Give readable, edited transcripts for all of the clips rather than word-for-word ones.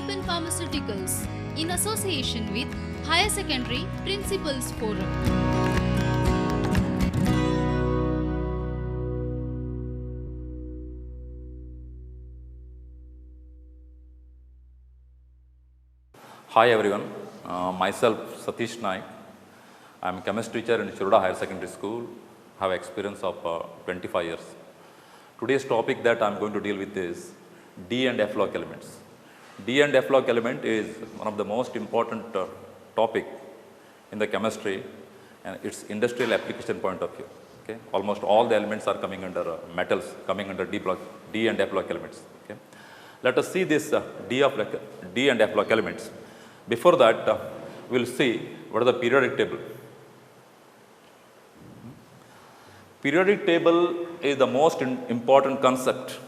in Pharmaceuticals in association with Higher Secondary Principals Forum. Hi everyone, myself Satish Naik. I am a chemistry teacher in Shiroda Higher Secondary School. Have experience of 25 years. Today's topic that I am going to deal with is D and F log elements. D and F log element is one of the most important topic in the chemistry and its industrial application point of view. Okay? Almost all the elements are coming under metals, coming under D and F log elements. Okay? Let us see this D and F log elements. Before that, we will see what is the periodic table. Periodic table is the most important concept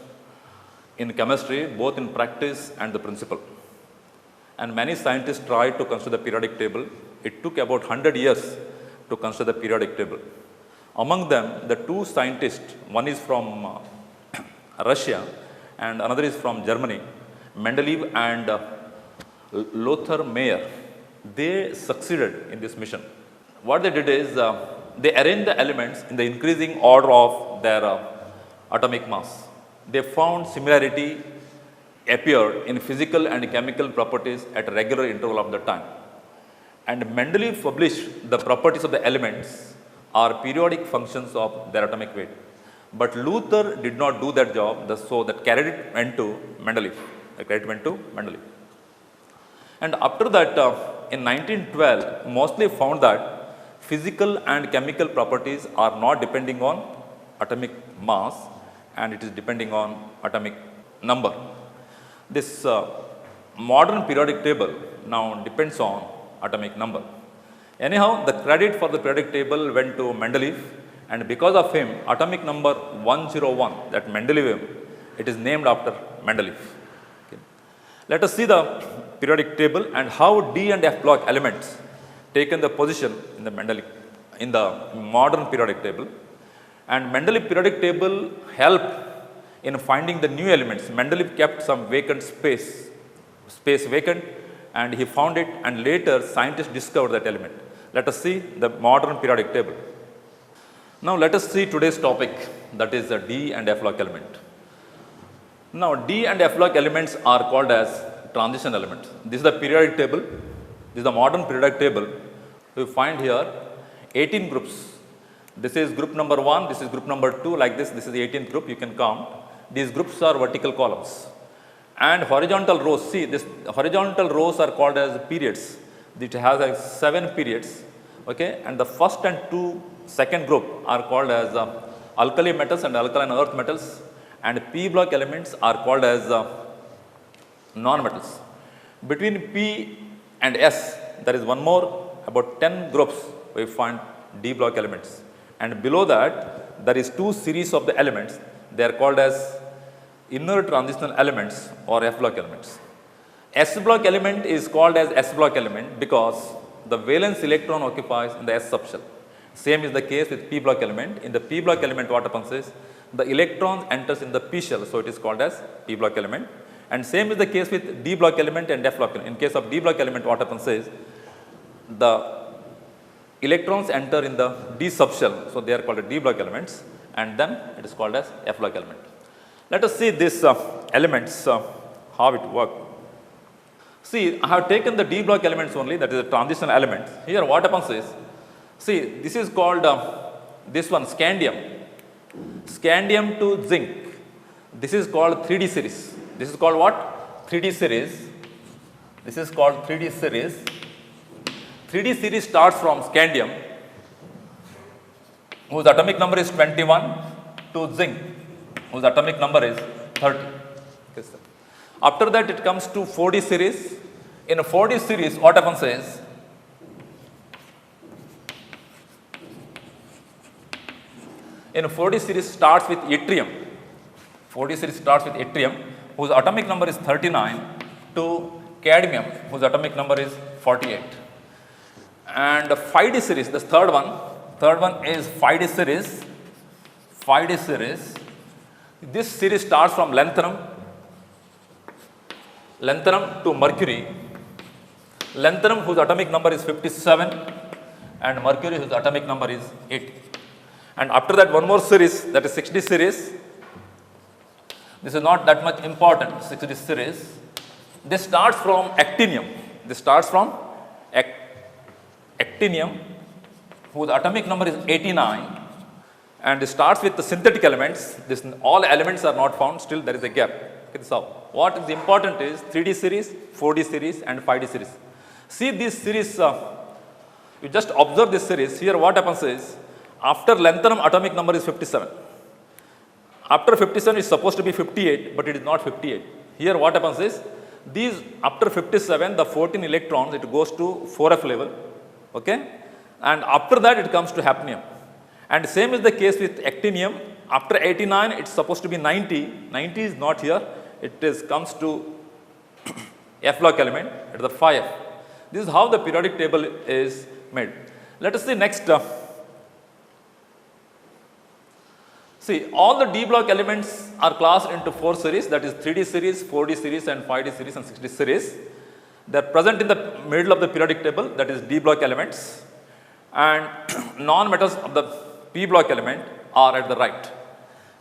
in chemistry, both in practice and the principle. And many scientists tried to consider the periodic table. It took about 100 years to consider the periodic table. Among them, the two scientists, one is from Russia and another is from Germany, Mendeleev and Lothar Meyer, they succeeded in this mission. What they did is they arranged the elements in the increasing order of their atomic mass. They found similarity appeared in physical and chemical properties at a regular interval of the time. And Mendeleev published the properties of the elements are periodic functions of their atomic weight. But Luther did not do that job, so that credit went to Mendeleev. The credit went to Mendeleev. And after that, in 1912, mostly found that physical and chemical properties are not depending on atomic mass and it is depending on atomic number. This modern periodic table now depends on atomic number. Anyhow, the credit for the periodic table went to Mendeleev, and because of him, atomic number 101, that Mendeleev, it is named after Mendeleev. Okay. Let us see the periodic table and how D and F block elements taken the position in the modern periodic table. And Mendeleev periodic table helped in finding the new elements. Mendeleev kept some vacant space vacant, and he found it, and later scientists discovered that element. Let us see the modern periodic table. Now let us see today's topic, that is the D and F log element. Now D and F log elements are called as transition elements. This is the periodic table. This is the modern periodic table. We find here 18 groups. This is group number 1, this is group number 2, like this. This is the 18th group, you can count. These groups are vertical columns. And horizontal rows, see, this horizontal rows are called as periods. It has like 7 periods. Okay, and the first and second group are called as alkali metals and alkaline earth metals, and P block elements are called as non-metals. Between P and S, there is one more, about 10 groups we find D block elements. And below that, there is 2 series of the elements. They are called as inner transitional elements or F block elements. S block element is called as S block element because the valence electron occupies in the S subshell. Same is the case with P block element. In the P block element, what happens is the electron enters in the P shell, so it is called as P block element. And same is the case with D block element and F block element. In case of D block element, what happens is the electrons enter in the D subshell, so they are called D block elements, and then it is called as F block element. Let us see these elements, how it works. See, I have taken the D block elements only, that is the transitional elements. Here what happens is, see, this is called, this one, scandium. Scandium to zinc. This is called 3D series. This is called what? 3D series. This is called 3D series. 3D series starts from scandium, whose atomic number is 21, to zinc, whose atomic number is 30. Okay, after that, it comes to 4D series. In a 4D series, what happens is, in a 4D series starts with yttrium. 4D series starts with yttrium, whose atomic number is 39, to cadmium, whose atomic number is 48. And 5D series, the third one is 5D series. 5D series. This series starts from lanthanum lanthanum to mercury, lanthanum whose atomic number is 57 and mercury whose atomic number is 80. And after that one more series, that is 6D series. This is not that much important, 6D series. This starts from actinium. This starts from actinium whose atomic number is 89 and it starts with the synthetic elements. This, all elements are not found, still there is a gap. Okay, so what is important is 3D series, 4D series and 5D series. See this series, you just observe this series. Here what happens is, after lanthanum atomic number is 57. After 57 is supposed to be 58, but it is not 58. Here what happens is, these after 57, the 14 electrons, it goes to 4f level, okay? And after that it comes to hafnium. And same is the case with actinium. After 89, it's supposed to be 90. 90 is not here. It is comes to F block element at the 5f. This is how the periodic table is made. Let us see next. See, all the D block elements are classed into 4 series, that is 3D series, 4D series and 5D series and 6D series. They are present in the middle of the periodic table, that is D block elements, and non-metals of the P block element are at the right.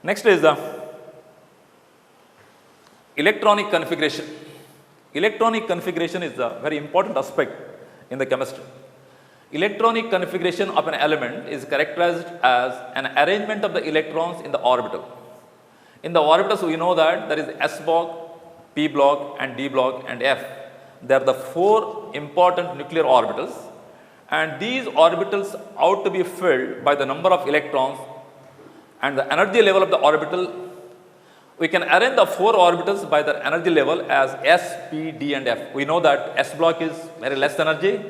Next is the electronic configuration. Electronic configuration is a very important aspect in the chemistry. Electronic configuration of an element is characterized as an arrangement of the electrons in the orbital. In the orbitals, we know that there is S block, P block and D block and F. They are the 4 important nuclear orbitals, and these orbitals ought to be filled by the number of electrons and the energy level of the orbital. We can arrange the 4 orbitals by their energy level as S, P, D and F. We know that S block is very less energy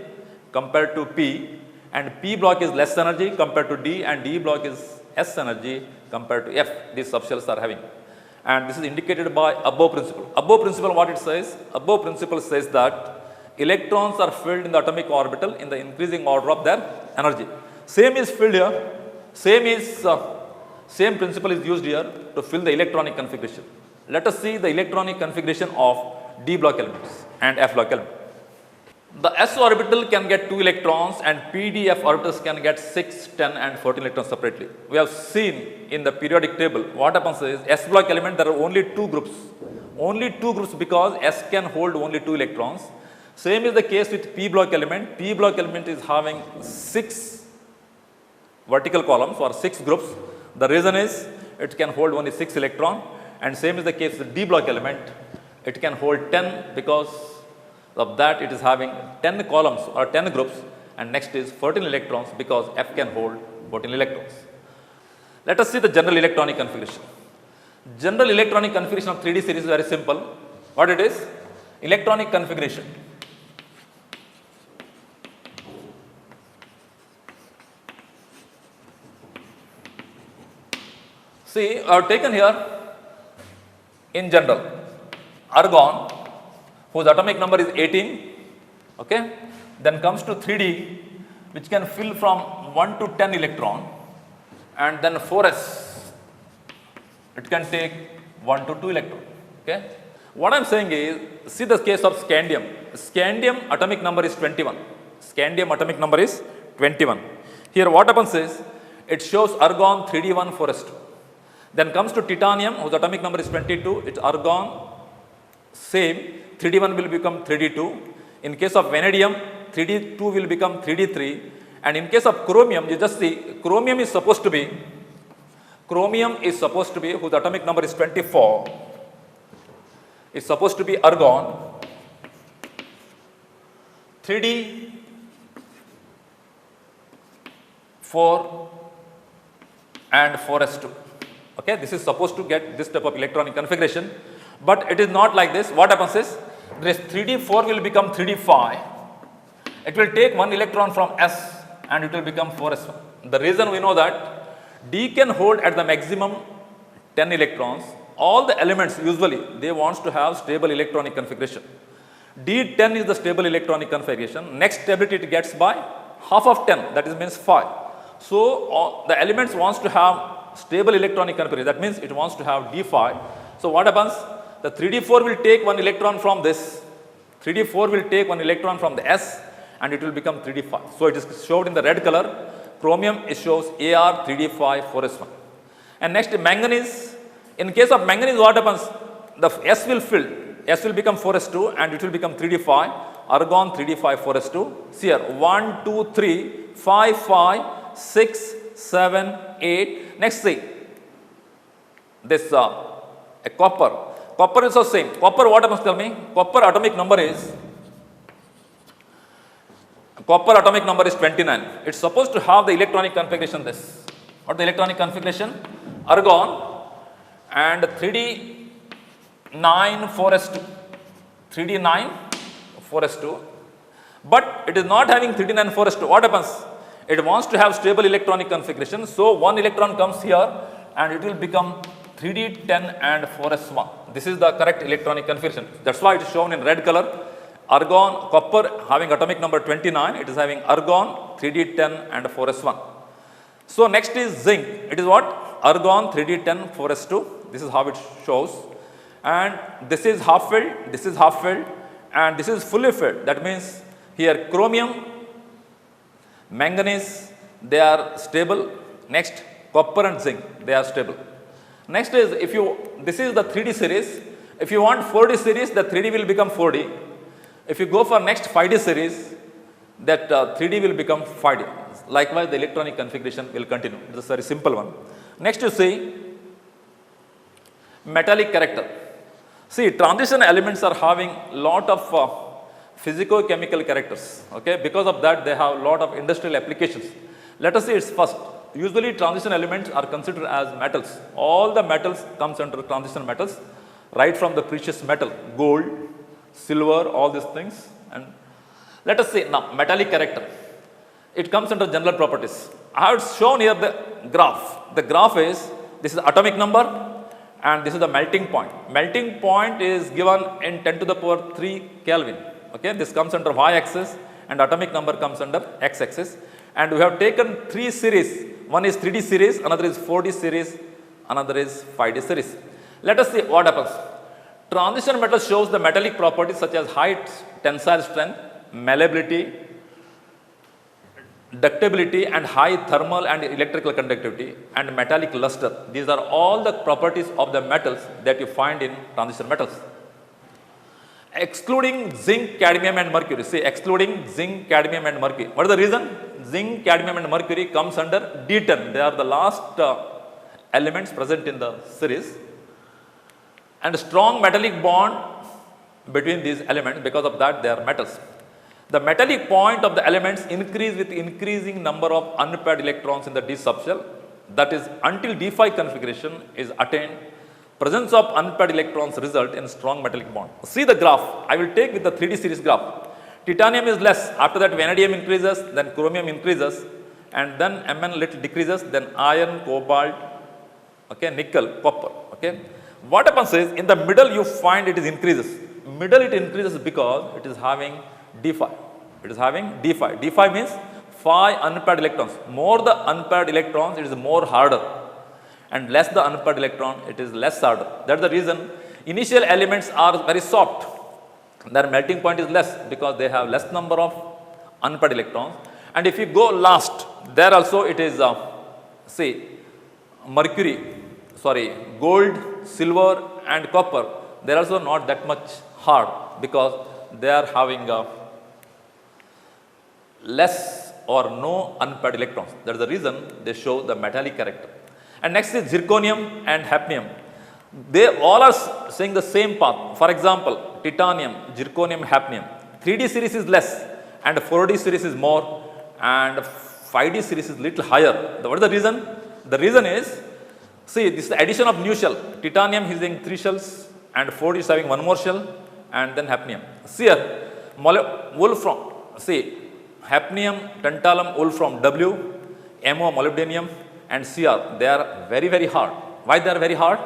compared to P, and P block is less energy compared to D, and D block is S energy compared to F. These subshells are having. And this is indicated by above principle. Above principle, what it says? Above principle says that electrons are filled in the atomic orbital in the increasing order of their energy. Same is filled here. Same principle is used here to fill the electronic configuration. Let us see the electronic configuration of D block elements and F block elements. The S orbital can get 2 electrons and PDF orbitals can get 6, 10 and 14 electrons separately. We have seen in the periodic table, what happens is S block element, there are only 2 groups. Only 2 groups because S can hold only 2 electrons. Same is the case with P block element. P block element is having 6 vertical columns or 6 groups. The reason is it can hold only 6 electrons, and same is the case with D block element. It can hold 10 because of that it is having 10 columns or 10 groups, and next is 14 electrons because F can hold 14 electrons. Let us see the general electronic configuration. General electronic configuration of 3D series is very simple. What it is? Electronic configuration. See, I have taken here in general argon whose atomic number is 18, okay? Then comes to 3D, which can fill from 1 to 10 electron, and then 4s, it can take 1 to 2 electron, okay? What I am saying is, see the case of scandium. Scandium atomic number is 21. Scandium atomic number is 21. Here what happens is, it shows argon 3D1 4s2. Then comes to titanium whose atomic number is 22, it's argon, same, 3D1 will become 3D2. In case of vanadium, 3D2 will become 3D3. And in case of chromium, you just see, chromium is supposed to be, whose atomic number is 24, is supposed to be argon, 3D, 4 and 4s2. Okay, this is supposed to get this type of electronic configuration, but it is not like this. What happens is, this 3D4 will become 3D5. It will take 1 electron from S and it will become 4s1. The reason we know that D can hold at the maximum 10 electrons. All the elements usually they wants to have stable electronic configuration. D10 is the stable electronic configuration. Next stability it gets by half of 10, that is means 5. So the elements wants to have stable electronic configuration, that means it wants to have D5. So what happens? The 3d4 will take one electron from this. 3d4 will take one electron from the S and it will become 3d5. So, it is showed in the red color. Chromium it shows Ar 3d5 4s1. And next manganese. In case of manganese, what happens? The S will fill. S will become 4s2 and it will become 3d5. Argon 3d5 4s2. See here 1, 2, 3, 5, 5, 6, 7, 8. Next see this a copper. Copper is also same. Copper what happens, tell me? Copper atomic number is 29. It's supposed to have the electronic configuration this. What the electronic configuration? Argon and 3d9 4s2. 3d9 4s2. But it is not having 3d9 4s2. What happens? It wants to have stable electronic configuration. So, one electron comes here and it will become 3d10 and 4s1. This is the correct electronic configuration. That's why it is shown in red color. Argon, copper having atomic number 29, it is having argon 3d10 and 4s1. So, next is zinc. It is what? Argon 3d10 4s2. This is how it shows. And this is half filled, this is half filled, and this is fully filled. That means here chromium, manganese, they are stable. Next, copper and zinc, they are stable. Next is this is the 3D series. If you want 4D series, the 3D will become 4D. If you go for next 5D series, that 3D will become 5D. Likewise, the electronic configuration will continue. It is a very simple one. Next you see metallic character. See, transition elements are having lot of physico-chemical characters. Okay, because of that they have lot of industrial applications. Let us see its first. Usually transition elements are considered as metals. All the metals comes under transition metals, right from the precious metal, gold, silver, all these things. And let us see now metallic character. It comes under general properties. I have shown here the graph. The graph is, this is atomic number and this is the melting point. Melting point is given in 10 to the power 3 Kelvin. Okay, this comes under y-axis and atomic number comes under x-axis. And we have taken 3 series. One is 3D series, another is 4D series, another is 5D series. Let us see what happens. Transition metal shows the metallic properties such as high tensile strength, malleability, ductility and high thermal and electrical conductivity and metallic luster. These are all the properties of the metals that you find in transition metals. Excluding zinc, cadmium and mercury. See, excluding zinc, cadmium and mercury. What is the reason? Zinc, cadmium and mercury comes under D10. They are the last elements present in the series. And strong metallic bond between these elements, because of that they are metals. The metallic point of the elements increase with increasing number of unpaired electrons in the d subshell. That is, until d5 configuration is attained, presence of unpaired electrons result in strong metallic bond. See the graph. I will take with the 3D series graph. Titanium is less. After that vanadium increases, then chromium increases, and then Mn little decreases, then iron, cobalt, okay, nickel, copper. Okay. What happens is, in the middle you find it is increases. Middle it increases because it is having d5. It is having d5. d5 means 5 unpaired electrons. More the unpaired electrons, it is more harder. And less the unpaired electron, it is less harder. That's the reason initial elements are very soft. Their melting point is less because they have less number of unpaired electrons. And if you go last, there also it is, say, gold, silver and copper. They are also not that much hard because they are having less or no unpaired electrons. That is the reason they show the metallic character. And next is zirconium and hafnium. They all are saying the same path. For example, titanium, zirconium, hafnium. 3D series is less and 4D series is more and 5D series is little higher. What is the reason? The reason is, see, this is the addition of new shell. Titanium is having 3 shells and 4D is having 1 more shell and then hafnium. See here, wolfram, see, hafnium, tantalum, wolfram, W, MO, molybdenum and Cr, they are very, very hard. Why they are very hard?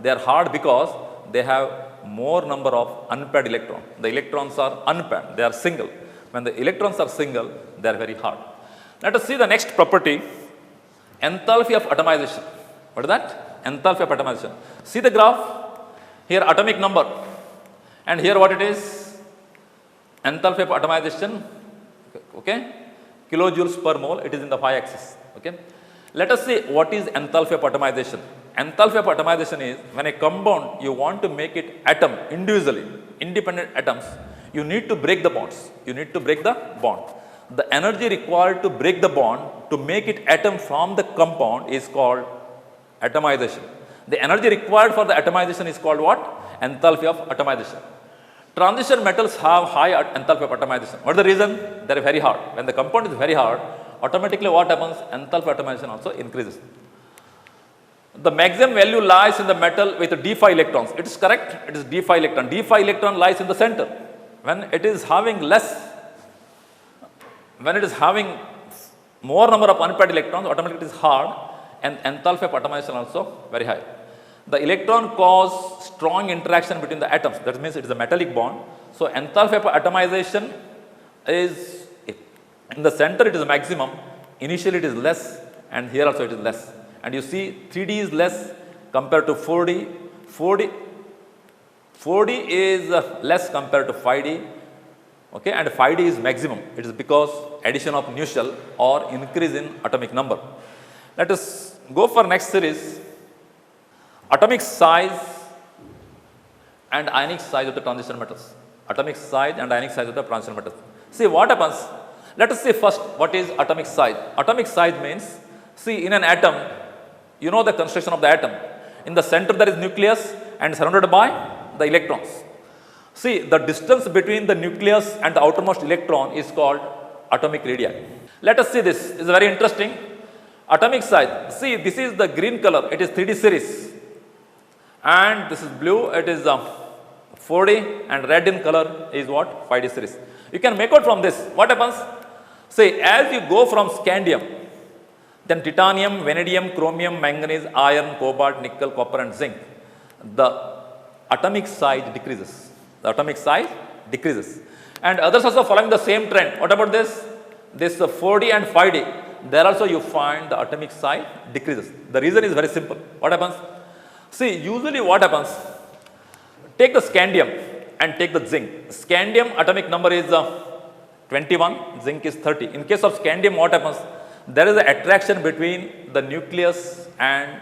They are hard because they have more number of unpaired electrons. The electrons are unpaired, they are single. When the electrons are single, they are very hard. Let us see the next property, enthalpy of atomization. What is that? Enthalpy of atomization. See the graph. here atomic number, and here what it is, enthalpy of atomization, okay, kilojoules per mole, it is in the y axis. Okay. Let us see what is enthalpy of atomization. Enthalpy of atomization is when a compound you want to make it atom individually, independent atoms, you need to break the bonds. You need to break the bond. The energy required to break the bond to make it atom from the compound is called atomization. The energy required for the atomization is called what? Enthalpy of atomization. Transition metals have high enthalpy of atomization. What is the reason? They are very hard. When the compound is very hard, automatically what happens? Enthalpy of atomization also increases. The maximum value lies in the metal with d5 electrons. It is correct. It is d5 electron. D5 electron lies in the center. When it is having less, when it is having more number of unpaired electrons, automatically it is hard, and enthalpy of atomization also very high. The electron cause strong interaction between the atoms. That means it is a metallic bond. So enthalpy of atomization is in the center it is maximum. Initially it is less, and here also it is less. And you see 3D is less compared to 4D. 4D is less compared to 5D. Okay, and 5D is maximum. It is because addition of new shell or increase in atomic number. Let us go for next series. Atomic size and ionic size of the transition metals. Atomic size and ionic size of the transition metals. See what happens. Let us see first what is atomic size. Atomic size means, see in an atom, you know the construction of the atom. In the center there is nucleus and surrounded by the electrons. See, the distance between the nucleus and the outermost electron is called atomic radii. Let us see this. It's very interesting. Atomic size. See, this is the green color. It is 3D series. And this is blue. It is 4D. And red in color is what? 5D series. You can make out from this. What happens? See, as you go from scandium, then titanium, vanadium, chromium, manganese, iron, cobalt, nickel, copper and zinc, the atomic size decreases. The atomic size decreases. And others also following the same trend. What about this? This 4D and 5D. There also you find the atomic size decreases. The reason is very simple. What happens? See, usually what happens? Take the scandium and take the zinc. Scandium atomic number is 21, zinc is 30. In case of scandium, what happens? There is an attraction between the nucleus and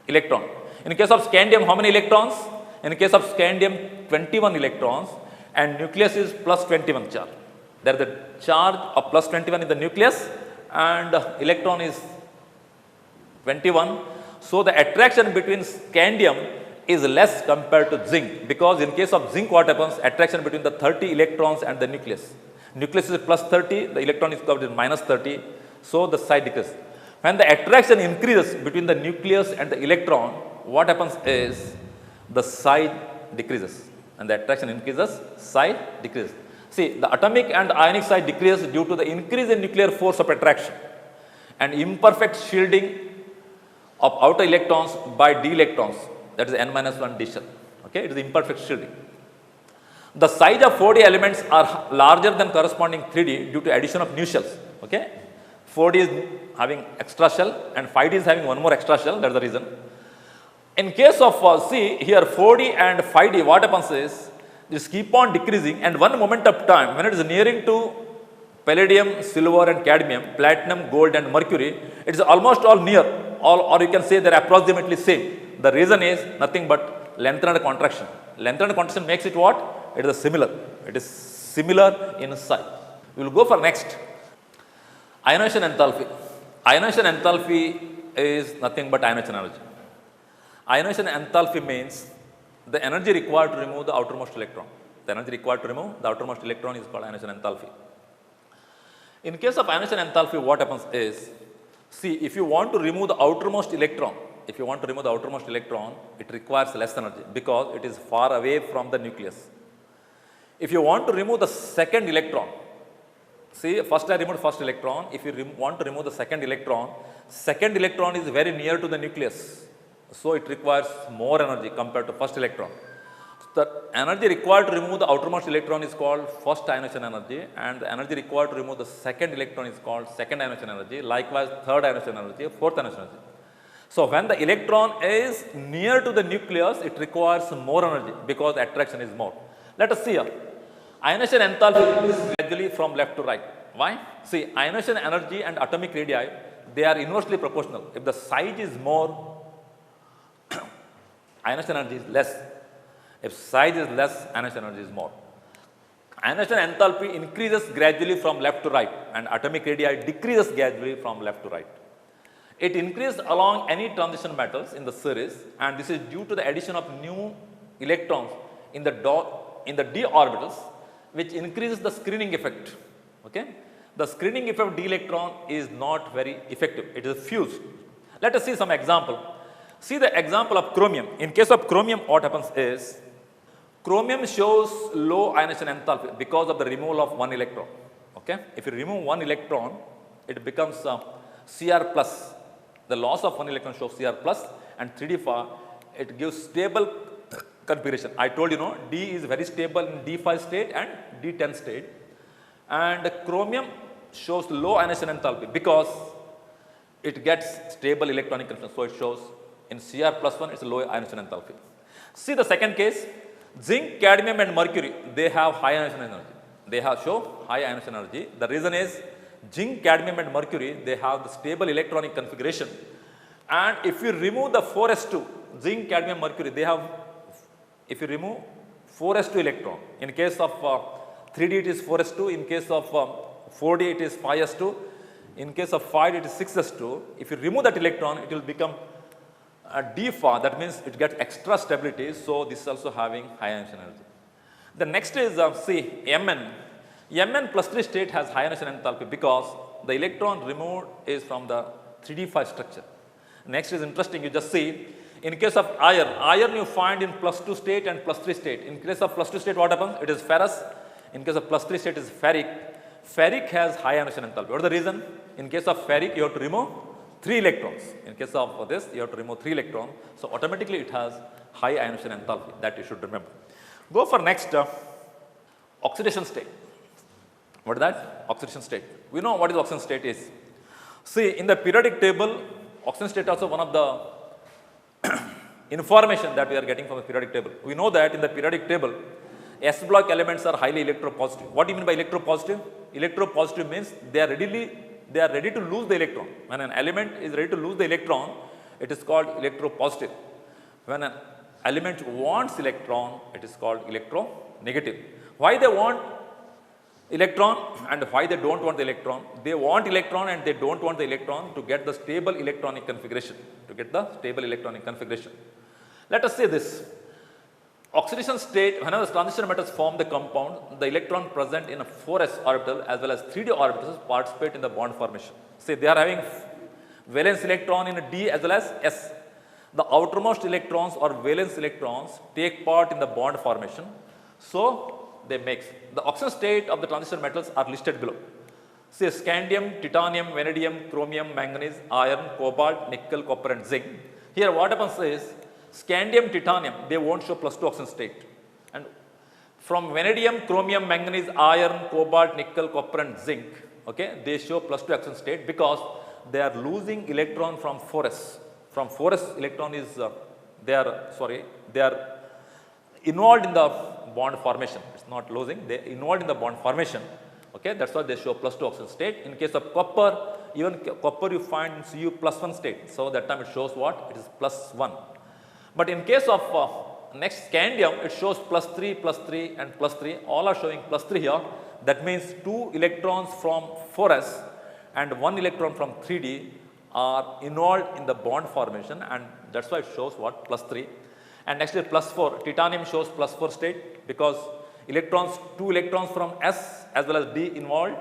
electron. In case of scandium, how many electrons? In case of scandium, 21 electrons, and nucleus is plus 21 charge. There is a charge of plus 21 in the nucleus, and electron is 21. So the attraction between scandium is less compared to zinc, because in case of zinc, what happens? Attraction between the 30 electrons and the nucleus. Nucleus is plus 30, the electron is covered in minus 30, so the size decreases. When the attraction increases between the nucleus and the electron, what happens is the size decreases, and the attraction increases, size decreases. See, the atomic and ionic size decreases due to the increase in nuclear force of attraction and imperfect shielding of outer electrons by d electrons, that is n-1 d shell. Okay, it is imperfect shielding. The size of 4D elements are larger than corresponding 3D due to addition of new shells. Okay, 4D is having extra shell and 5D is having one more extra shell. That is the reason. In case of see here 4D and 5D, what happens is this keep on decreasing, and one moment of time when it is nearing to palladium, silver and cadmium, platinum, gold and mercury, it is almost all near, or you can say they are approximately same. The reason is nothing but Lanthanides contraction. Lanthanides contraction makes it what? It is similar. It is similar in size. We will go for next. Ionization enthalpy. Ionization enthalpy is nothing but ionization energy. Ionization enthalpy means the energy required to remove the outermost electron. The energy required to remove the outermost electron is called ionization enthalpy. In case of ionization enthalpy, what happens is, see, if you want to remove the outermost electron, it requires less energy because it is far away from the nucleus. If you want to remove the second electron, see, first I removed first electron. If you want to remove the second electron is very near to the nucleus. So it requires more energy compared to first electron. The energy required to remove the outermost electron is called first ionization energy, and the energy required to remove the second electron is called second ionization energy. Likewise, third ionization energy, fourth ionization energy. So, when the electron is near to the nucleus, it requires more energy because the attraction is more. Let us see here. Ionization enthalpy increases gradually from left to right. Why? See, ionization energy and atomic radii, they are inversely proportional. If the size is more, ionization energy is less. If size is less, ionization energy is more. Ionization enthalpy increases gradually from left to right and atomic radii decreases gradually from left to right. It increases along any transition metals in the series, and this is due to the addition of new electrons in the d orbitals, which increases the screening effect. Okay? The screening effect of d electron is not very effective. It is fused. Let us see some example. See the example of chromium. In case of chromium, what happens is, chromium shows low ionization enthalpy because of the removal of one electron. Okay? If you remove one electron, it becomes Cr plus. The loss of one electron shows Cr plus, and 3d4, it gives stable configuration. I told you, no, D is very stable in D5 state and D10 state. And chromium shows low ionization enthalpy because it gets stable electronic configuration. So, it shows in Cr plus 1, it's a low ionization enthalpy. See the second case, zinc, cadmium and mercury, they have high ionization energy. They have show high ionization energy. The reason is, zinc, cadmium and mercury, they have the stable electronic configuration. And if you remove the 4s2, zinc, cadmium, mercury, they have, if you remove 4s2 electron, in case of 3d it is 4s2, in case of 4d it is 5s2, in case of 5d it is 6s2, if you remove that electron, it will become a d4, that means it gets extra stability, so this is also having high ionization energy. The next is see, Mn. Mn plus 3 state has high ionization enthalpy because the electron removed is from the 3d5 structure. Next is interesting, you just see, in case of iron you find in plus 2 state and plus 3 state. In case of plus 2 state, what happens? It is ferrous. In case of plus 3 state, it is ferric. Ferric has high ionization enthalpy. What is the reason? In case of ferric, you have to remove 3 electrons. In case of this, you have to remove 3 electrons. So, automatically it has high ionization enthalpy. That you should remember. Go for next, oxidation state. What is that? Oxidation state. We know what is oxidation state is. See, in the periodic table, oxidation state also one of the information that we are getting from the periodic table. We know that in the periodic table, S block elements are highly electropositive. What do you mean by electropositive? Electropositive means they are ready to lose the electron. When an element is ready to lose the electron, it is called electropositive. When an element wants electron, it is called electronegative. Why they want electron and why they don't want the electron? They want electron and they don't want the electron to get the stable electronic configuration. Let us say this. Oxidation state, whenever the transition metals form the compound, the electron present in a 4s orbital as well as 3d orbitals participate in the bond formation. Say they are having valence electron in a d as well as s. The outermost electrons or valence electrons take part in the bond formation. So, they make. The oxidation state of the transition metals are listed below. Say scandium, titanium, vanadium, chromium, manganese, iron, cobalt, nickel, copper and zinc. Here what happens is, scandium, titanium, they won't show plus 2 oxidation state. And from vanadium, chromium, manganese, iron, cobalt, nickel, copper and zinc, okay, they show plus 2 oxidation state because they are losing electron from 4s. From 4s electron is, they are involved in the bond formation. It's not losing, they are involved in the bond formation. Okay, that's why they show plus 2 oxidation state. In case of copper, even copper you find in Cu plus 1 state. So, that time it shows what? It is plus 1. But in case of next scandium, it shows plus 3 and plus 3. All are showing plus 3 here. That means 2 electrons from 4s and 1 electron from 3d are involved in the bond formation, and that's why it shows what? Plus 3. And next is plus 4. Titanium shows plus 4 state because electrons, 2 electrons from S as well as D involved,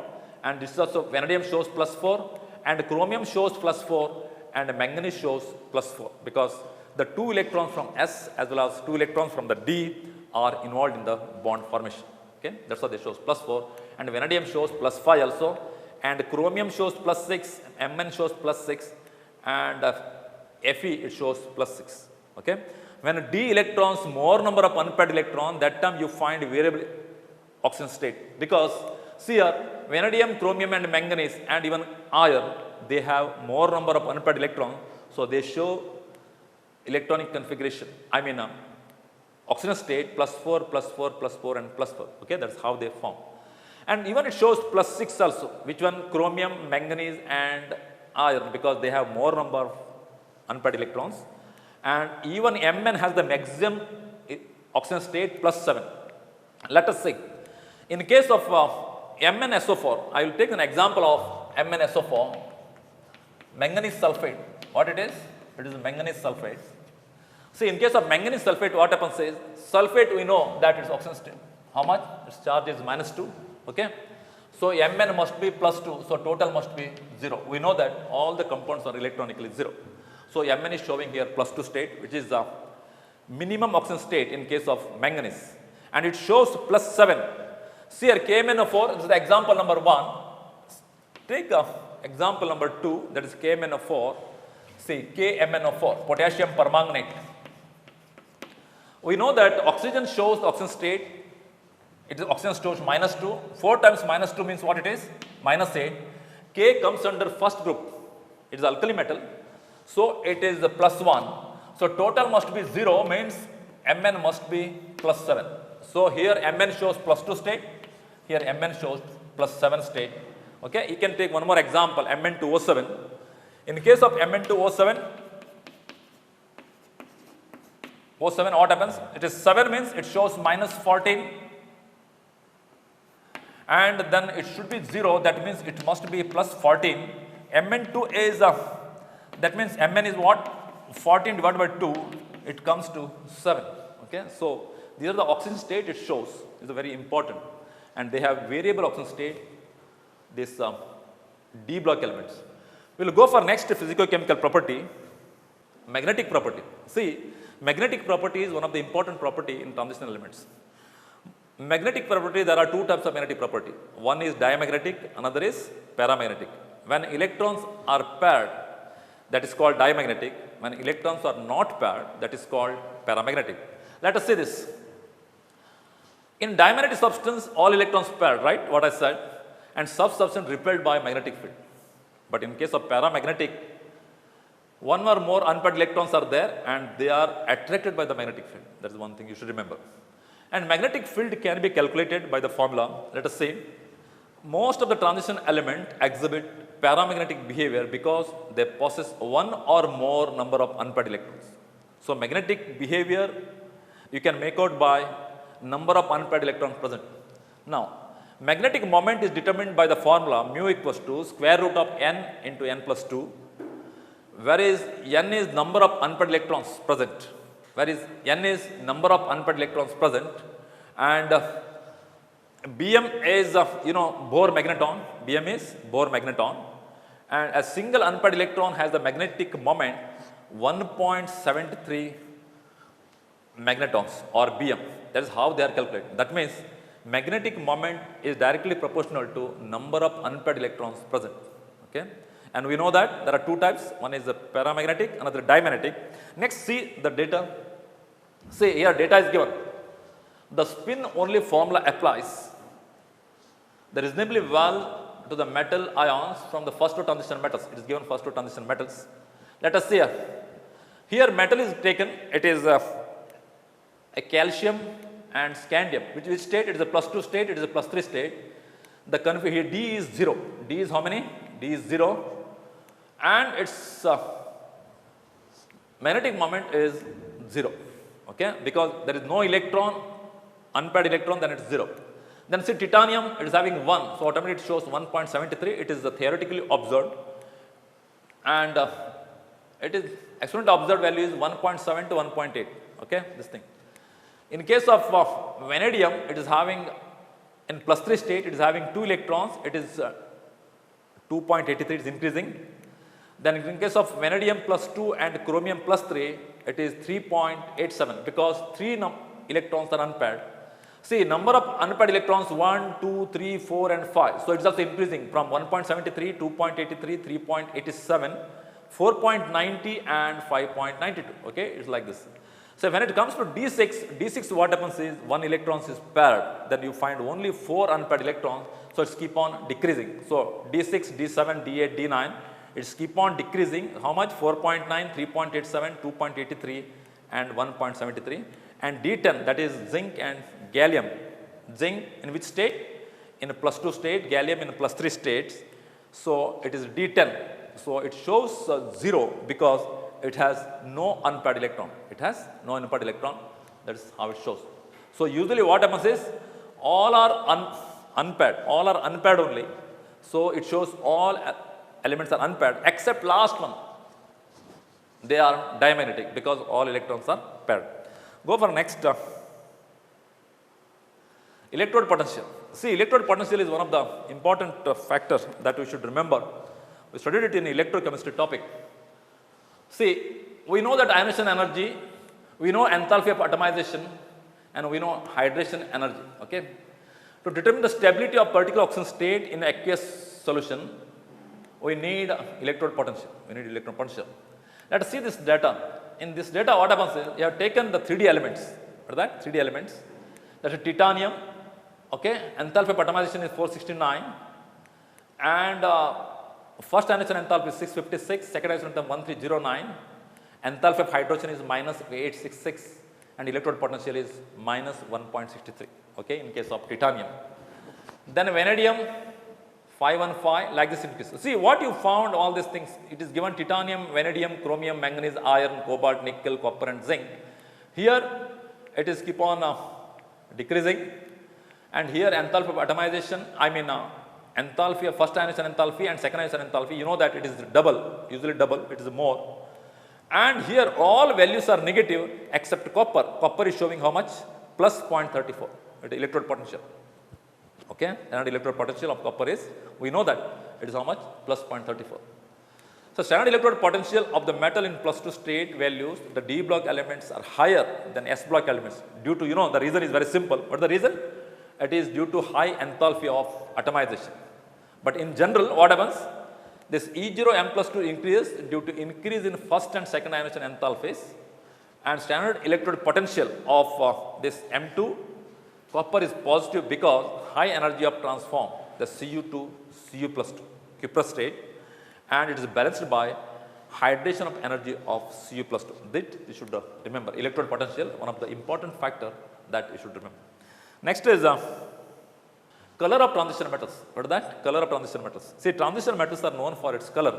and this is also vanadium shows plus 4 and chromium shows plus 4 and manganese shows plus 4 because the 2 electrons from S as well as 2 electrons from the D are involved in the bond formation. Okay, that's why they shows plus 4 and vanadium shows plus 5 also, and chromium shows plus 6, Mn shows plus 6 and Fe it shows plus 6. Okay. When d electrons more number of unpaired electron, that time you find variable oxidation state because see here vanadium, chromium and manganese and even iron, they have more number of unpaired electrons. So, they show electronic configuration, I mean oxygen state +4, +4, +4 and +4, okay, that is how they form. And even it shows +6 also, which one? Chromium, manganese and iron, because they have more number of unpaired electrons, and even Mn has the maximum oxygen state +7. Let us see. In case of MnSO4, I will take an example of MnSO4, manganese sulfate. What it is? It is manganese sulfate. See, in case of manganese sulfate, what happens is, sulfate we know that its oxygen state, how much? Its charge is -2, okay. So, Mn must be +2, so total must be 0. We know that all the compounds are electronically 0. So, Mn is showing here +2 state, which is the minimum oxygen state in case of manganese, and it shows +7. See here, KMnO4 is the example number 1. Take example number 2, that is KMnO4. See, KMnO4, potassium permanganate. We know that oxygen shows the oxygen state, it is oxygen shows -2, 4 times -2 means what it is? -8. K comes under first group, it is alkali metal, so it is the +1. So, total must be 0, means Mn must be +7. So, here Mn shows +2 state, here Mn shows +7 state. Okay. You can take one more example, Mn2O7. In case of Mn2O7, O7, what happens? It is 7 means it shows -14, and then it should be 0, that means it must be +14. Mn2 is, that means Mn is what? 14 divided by 2, it comes to 7. Okay. So, these are the oxygen state it shows, is very important, and they have variable oxygen state, this D block elements. We will go for next physicochemical property, magnetic property. See, magnetic property is one of the important property in transition elements. Magnetic property, there are two types of magnetic property. One is diamagnetic, another is paramagnetic. When electrons are paired, that is called diamagnetic. When electrons are not paired, that is called paramagnetic. Let us see this. In diamagnetic substance, all electrons paired, right? What I said, and substance repelled by magnetic field. But in case of paramagnetic, one or more unpaired electrons are there and they are attracted by the magnetic field. That is one thing you should remember. And magnetic field can be calculated by the formula. Let us say, most of the transition element exhibit paramagnetic behavior because they possess one or more number of unpaired electrons. So, magnetic behavior you can make out by number of unpaired electrons present. Now, magnetic moment is determined by the formula mu equals to square root of n into n plus 2, whereas n is number of unpaired electrons present, whereas n is number of unpaired electrons present, and Bm is Bohr magneton, Bm is Bohr magneton, and a single unpaired electron has the magnetic moment 1.73 magnetons or Bm. That is how they are calculated. That means magnetic moment is directly proportional to number of unpaired electrons present. Okay? And we know that there are two types, one is the paramagnetic, another diamagnetic. Next, see the data. See here data is given. The spin only formula applies the reasonably well to the metal ions from the first two transition metals. It is given first two transition metals. Let us see here. Here metal is taken, it is a calcium and scandium, which state? It is a +2 state, it is a +3 state. The here D is 0. D is how many? D is 0, and its magnetic moment is 0. Okay, because there is no electron, unpaired electron, then it is 0. Then see titanium, it is having 1, so automatically it shows 1.73. It is theoretically observed, and it is experimental observed value is 1.7 to 1.8. Okay, this thing. In case of vanadium, it is having in +3 state, it is having 2 electrons, it is 2.83, it is increasing. Then in case of vanadium +2 and chromium +3, it is 3.87 because 3 electrons are unpaired. See, number of unpaired electrons 1, 2, 3, 4 and 5. So, it is also increasing from 1.73, 2.83, 3.87, 4.90 and 5.92. Okay, it is like this. So, when it comes to D6 what happens is 1 electron is paired, then you find only 4 unpaired electrons, so it's keep on decreasing. So, D6, D7, D8, D9, it's keep on decreasing. How much? 4.9, 3.87, 2.83 and 1.73. And D10, that is zinc and gallium. Zinc in which state? In a +2 state, gallium in a +3 states. So it is D10. So it shows 0 because it has no unpaired electron. It has no unpaired electron. That is how it shows. So usually what happens is all are unpaired. All are unpaired only. So it shows all elements are unpaired except last one. They are diamagnetic because all electrons are paired. Go for next. Electrode potential. See, electrode potential is one of the important factors that we should remember. We studied it in electrochemistry topic. See, we know that ionization energy, we know enthalpy of atomization, and we know hydration energy. Okay? To determine the stability of particular oxygen state in aqueous solution, we need electrode potential. We need electrode potential. Let us see this data. In this data, what happens is, you have taken the 3D elements. What are that? 3D elements. That is titanium. Okay? Enthalpy of atomization is 469. And first ionization enthalpy is 656. Second ionization enthalpy 1309. Enthalpy of hydrogen is -866. And electrode potential is -1.63. Okay? In case of titanium. Then vanadium 515, like this increase. See what you found, all these things, it is given titanium, vanadium, chromium, manganese, iron, cobalt, nickel, copper and zinc. Here it is keep on decreasing, and here enthalpy of atomization, enthalpy of first ionization enthalpy and second ionization enthalpy, you know that it is double, usually double, it is more. And here all values are negative except copper. Copper is showing how much? Plus 0.34, electrode potential. Okay, and electrode potential of copper is, we know that it is how much? Plus 0.34. So standard electrode potential of the metal in +2 state values, the D block elements are higher than S block elements due to, the reason is very simple. What is the reason? It is due to high enthalpy of atomization. But in general, what happens? This E0 M+2 increases due to increase in first and second ionization enthalpies, and standard electrode potential of this M2 copper is positive because high energy of transform the Cu to Cu+2 cuprous state, and it is balanced by hydration of energy of Cu+2. That you should remember. Electrode potential, one of the important factor that you should remember. Next is color of transition metals. What is that? Color of transition metals. See, transition metals are known for its color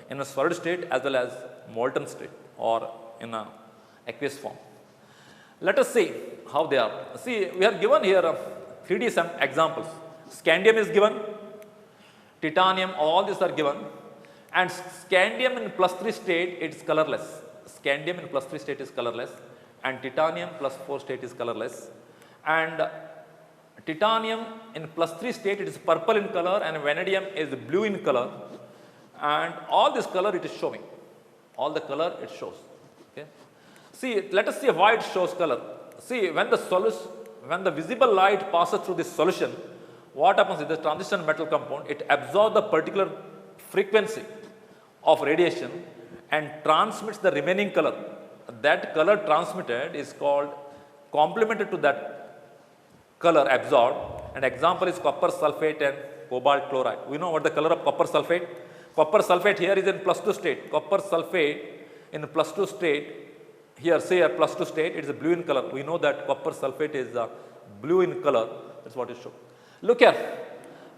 in a solid state as well as molten state or in a aqueous form. Let us see how they are. See, we are given here 3D some examples. Scandium is given, titanium, all these are given, and scandium in +3 state it is colorless. Scandium in +3 state is colorless, and titanium +4 state is colorless, and titanium in +3 state it is purple in color, and vanadium is blue in color, and all this color it is showing. All the color it shows. Okay. See, let us see why it shows color. See, when the visible light passes through this solution, what happens is the transition metal compound, it absorbs the particular frequency of radiation and transmits the remaining color. That color transmitted is called complemented to that color absorbed, and example is copper sulfate and cobalt chloride. We know what the color of copper sulfate. Copper sulfate here is in +2 state. Copper sulfate in +2 state, here say a +2 state, it is blue in color. We know that copper sulfate is blue in color. That's what it shows. Look here,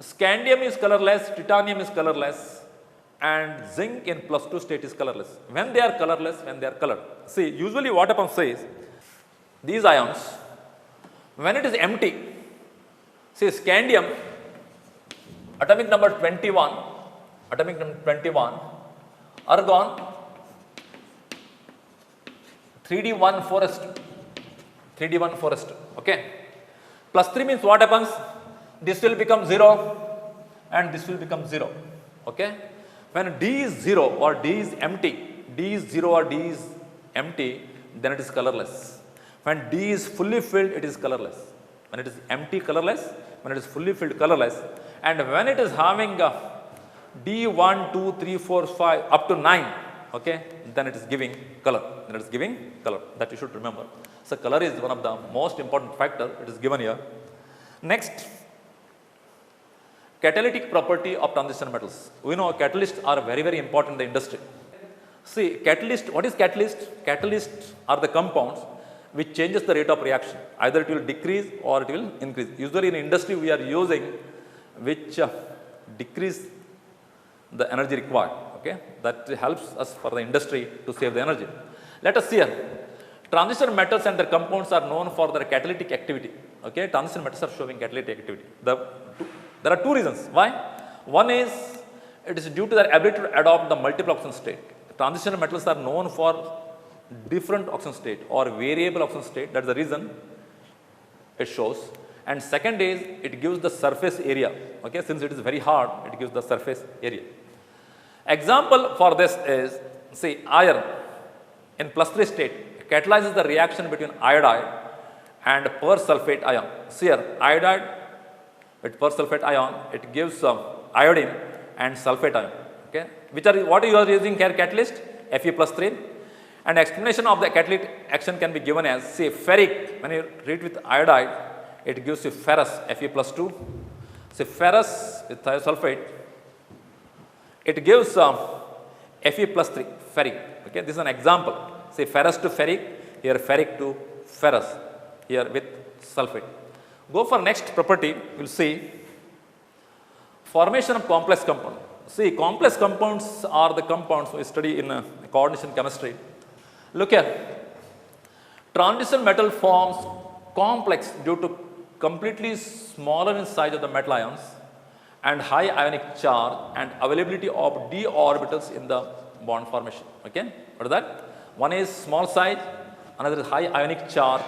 scandium is colorless, titanium is colorless, and zinc in +2 state is colorless. When they are colorless, when they are colored. See, usually what happens is, these ions, when it is empty, see scandium, atomic number 21, argon, 3D1 forest, okay. +3 means what happens? This will become 0 and this will become 0, okay. When D is 0 or D is empty, then it is colorless. When D is fully filled, it is colorless. When it is empty, colorless. When it is fully filled, colorless. And when it is having D1, 2, 3, 4, 5 up to 9, okay, then it is giving color. That you should remember. So color is one of the most important factor. It is given here. Next, Catalytic property of transition metals. We know catalysts are very important in the industry. See, catalyst, what is catalyst? Catalysts are the compounds which changes the rate of reaction. Either it will decrease or it will increase. Usually in industry we are using which decrease the energy required. Okay, that helps us for the industry to save the energy. Let us see here. Transition metals and their compounds are known for their catalytic activity. Okay, transition metals are showing catalytic activity. There are two reasons why. One is it is due to their ability to adopt the multiple oxidation state. Transition metals are known for different oxidation state or variable oxidation state. That's the reason it shows. And second is it gives the surface area. Okay, since it is very hard, it gives the surface area. Example for this is, see, iron in +3 state catalyzes the reaction between iodide and persulfate ion. See here, iodide with persulfate ion, it gives iodine and sulfate ion. Okay, what you are using here catalyst? Fe+3. And explanation of the catalytic action can be given as, say, ferric. When you treat with iodide, it gives you ferrous, Fe+2. Say ferrous with thiosulfate, it gives Fe+3, ferric. Okay, this is an example. Say ferrous to ferric, here ferric to ferrous, here with sulfate. Go for next property, you will see formation of complex compound. See, complex compounds are the compounds we study in coordination chemistry. Look here, transition metal forms complex due to completely smaller in size of the metal ions and high ionic charge and availability of d orbitals in the bond formation. Okay, what is that? One is small size, another is high ionic charge,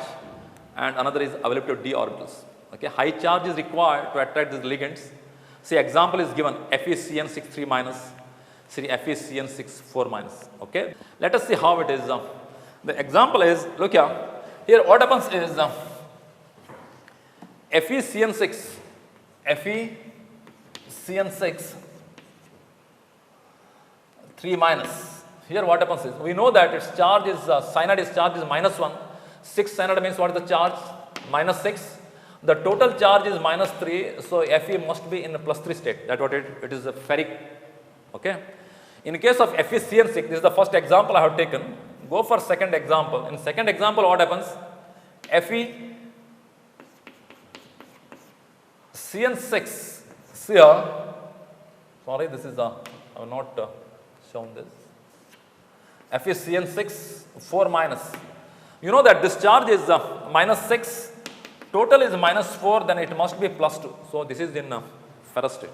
and another is availability of d orbitals. Okay, high charge is required to attract these ligands. See, example is given FeCN6 3-, see FeCN6 4-. Okay, let us see how it is. The example is, look here. Here, what happens is FeCN6 3-. Here, what happens is, we know that its charge is cyanide is charge is -1. 6 cyanide means what is the charge? -6. The total charge is -3, so Fe must be in a +3 state. That's what it is a ferric. Okay. In case of FeCN6, this is the first example I have taken. Go for second example. In second example, what happens? FeCN6 here. Sorry, this is I have not shown this. FeCN6 4-. You know that this charge is -6. Total is -4, then it must be +2. So this is in ferrous state.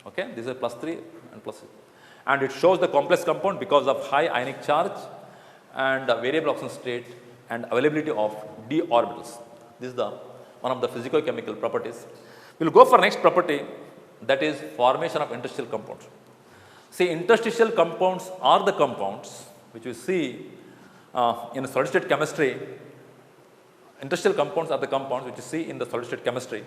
Okay, this is +3 and +3. And it shows the complex compound because of high ionic charge and variable oxidation state and availability of d orbitals. This is one of the physico-chemical properties. We will go for next property, that is formation of interstitial compounds. See, interstitial compounds are the compounds which we see in solid state chemistry. Interstitial compounds are the compounds which you see in the solid state chemistry.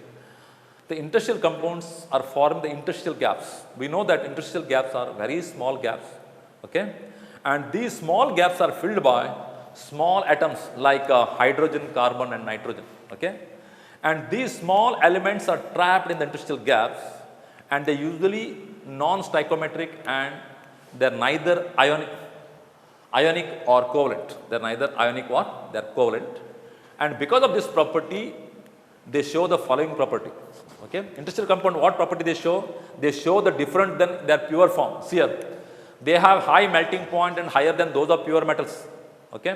The interstitial compounds are formed the interstitial gaps. We know that interstitial gaps are very small gaps. Okay, and these small gaps are filled by small atoms like hydrogen, carbon, and nitrogen. Okay, and these small elements are trapped in the interstitial gaps, and they usually non-stoichiometric, and they are neither ionic or covalent. They are neither ionic or they are covalent. And because of this property, they show the following property. Okay, interstitial compound, what property they show? They show the different than their pure form. See here, they have high melting point and higher than those of pure metals. Okay,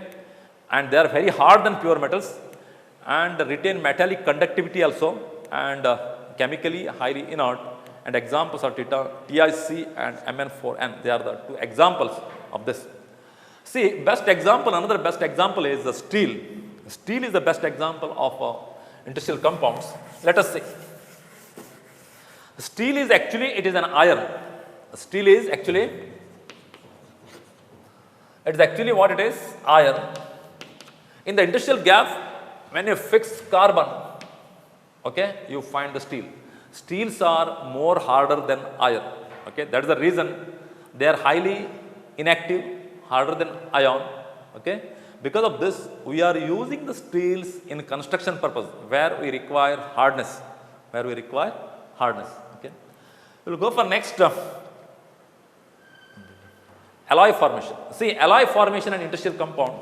and they are very hard than pure metals and retain metallic conductivity also, and chemically highly inert. And examples are TiC and Mn4n. They are the two examples of this. See, best example, another best example is the steel. Steel is the best example of interstitial compounds. Let us see. Steel is actually, it is an iron. Steel is actually, it is actually what it is, iron. In the interstitial gap, when you fix carbon, okay, you find the steel. Steels are more harder than iron. Okay, that is the reason they are highly inactive, harder than iron. Okay, because of this, we are using the steels in construction purpose where we require hardness. Okay, We will go for next alloy formation. See, alloy formation and interstitial compound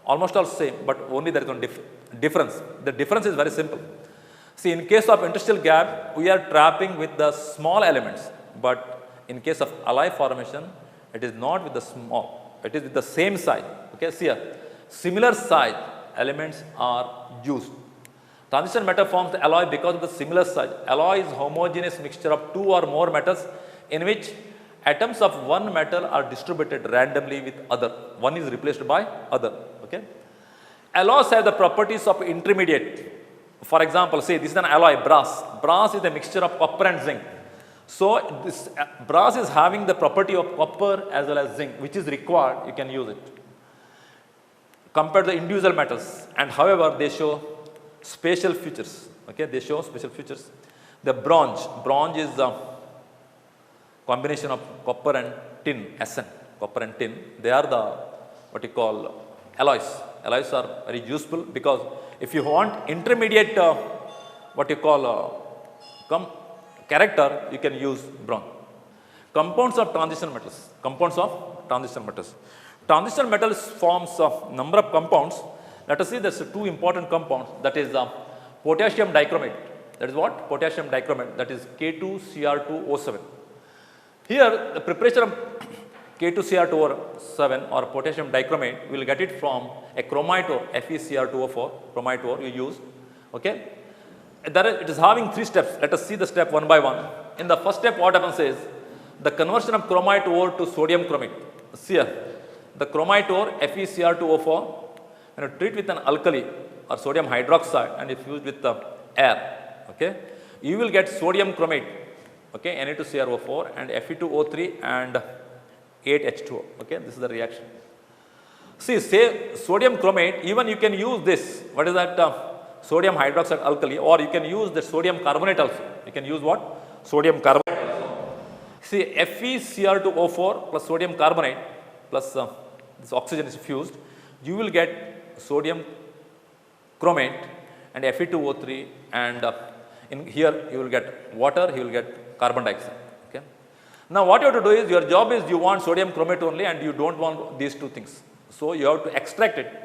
almost all same, but only there is one difference. The difference is very simple. See, in case of interstitial gap, we are trapping with the small elements, but in case of alloy formation, it is not with the small, it is with the same size. Okay, see here, similar size elements are used. Transition metal forms the alloy because of the similar size. Alloy is homogeneous mixture of two or more metals in which atoms of one metal are distributed randomly with other. One is replaced by other. Okay. Alloys have the properties of intermediate. For example, say this is an alloy brass. Brass is a mixture of copper and zinc. So this brass is having the property of copper as well as zinc, which is required. You can use it compared to the individual metals, and however they show special features. Okay, they show special features. The bronze is the combination of copper and tin, Sn, copper and tin. They are the what you call alloys. Alloys are very useful because if you want intermediate what you call character, you can use bronze. Compounds of transition metals. Compounds of transition metals. Transition metals forms a number of compounds. Let us see there are two important compounds, that is potassium dichromate. That is what? Potassium dichromate, that is K2Cr2O7. Here the preparation of K2Cr2O7 or potassium dichromate, we will get it from a chromate ore, FeCr2O4, chromate ore we use. Okay? It is having three steps. Let us see the step one by one. In the first step, what happens is the conversion of chromate ore to sodium chromate. See here, the chromate ore FeCr2O4, when you treat with an alkali or sodium hydroxide and if used with the air, okay, you will get sodium chromate, okay, Na2CrO4 and Fe2O3 and 8H2O. Okay, this is the reaction. See, say sodium chromate, even you can use this. What is that? Sodium hydroxide alkali, or you can use the sodium carbonate also. You can use what? Sodium carbonate. See, FeCr2O4 plus sodium carbonate plus this oxygen is fused, you will get sodium chromate and Fe2O3, and in here you will get water, you will get carbon dioxide. Okay. Now what you have to do is, your job is you want sodium chromate only and you don't want these two things. So you have to extract it.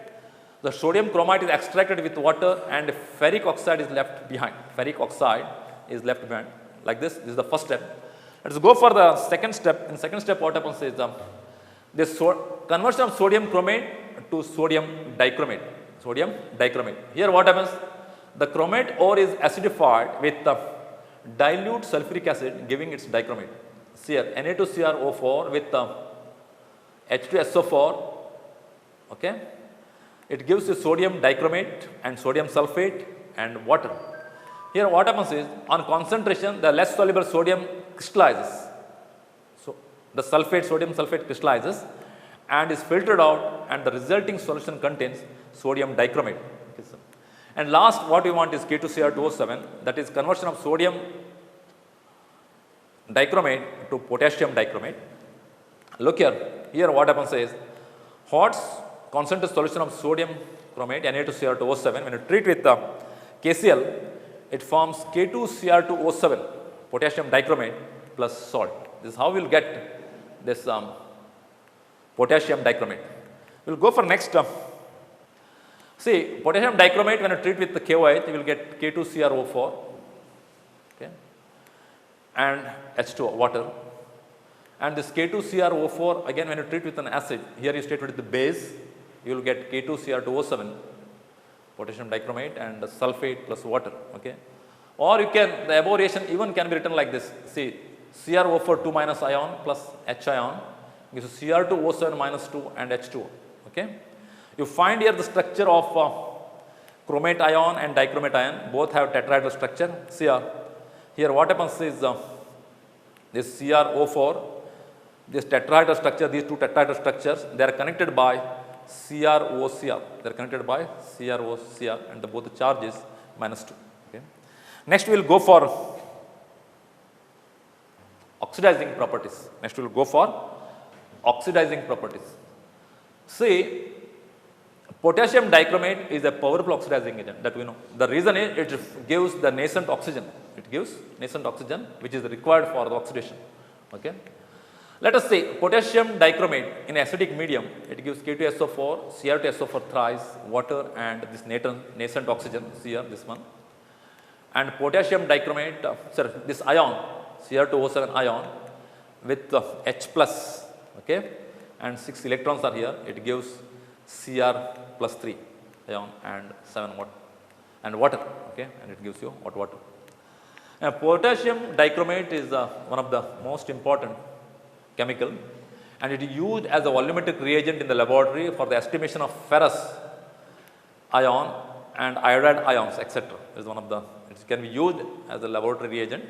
The sodium chromate is extracted with water and ferric oxide is left behind. Ferric oxide is left behind like this. This is the first step. Let us go for the second step. In second step, what happens is this conversion of sodium chromate to sodium dichromate. Sodium dichromate. Here what happens? The chromate ore is acidified with dilute sulfuric acid, giving its dichromate. See here, Na2CrO4 with H2SO4. Okay. It gives you sodium dichromate and sodium sulfate and water. Here what happens is, on concentration, the less soluble sodium crystallizes. So the sulfate, sodium sulfate crystallizes and is filtered out, and the resulting solution contains sodium dichromate. Okay, so. And last what we want is K2Cr2O7, that is conversion of sodium dichromate to potassium dichromate. Look here what happens is, hot concentrated solution of sodium chromate Na2Cr2O7, when you treat with KCl, it forms K2Cr2O7, potassium dichromate plus salt. This is how we will get this potassium dichromate. We will go for next. See, potassium dichromate, when you treat with the KOH, you will get K2CrO4, okay, and H2O, water. And this K2CrO4, again when you treat with an acid, here you treat with the base, you will get K2Cr2O7, potassium dichromate and sulfate plus water. Okay. Or you can, the above reaction even can be written like this. See, CrO4 2 minus ion plus H ion gives Cr2O7 minus 2 and H2O. Okay. You find here the structure of chromate ion and dichromate ion, both have tetrahedral structure. See here what happens is this CrO4, this tetrahedral structure, these two tetrahedral structures, they are connected by CrOCr. They are connected by CrOCr, and both the charge is minus 2. Okay. Next we will go for oxidizing properties. Next we will go for oxidizing properties. See, Potassium dichromate is a powerful oxidizing agent that we know. The reason is it gives the nascent oxygen. It gives nascent oxygen which is required for the oxidation. Okay. Let us say potassium dichromate in acidic medium, it gives K2SO4, Cr2SO4 thrice, water and this nascent oxygen, Cr, this one. And potassium dichromate, this ion, Cr2O7 ion with H plus, okay, and 6 electrons are here, it gives Cr plus 3 ion and 7 water, okay, and it gives you hot water. Now, potassium dichromate is one of the most important chemical, and it is used as a volumetric reagent in the laboratory for the estimation of ferrous ion and iodide ions, etc. Is one of the, it can be used as a laboratory reagent,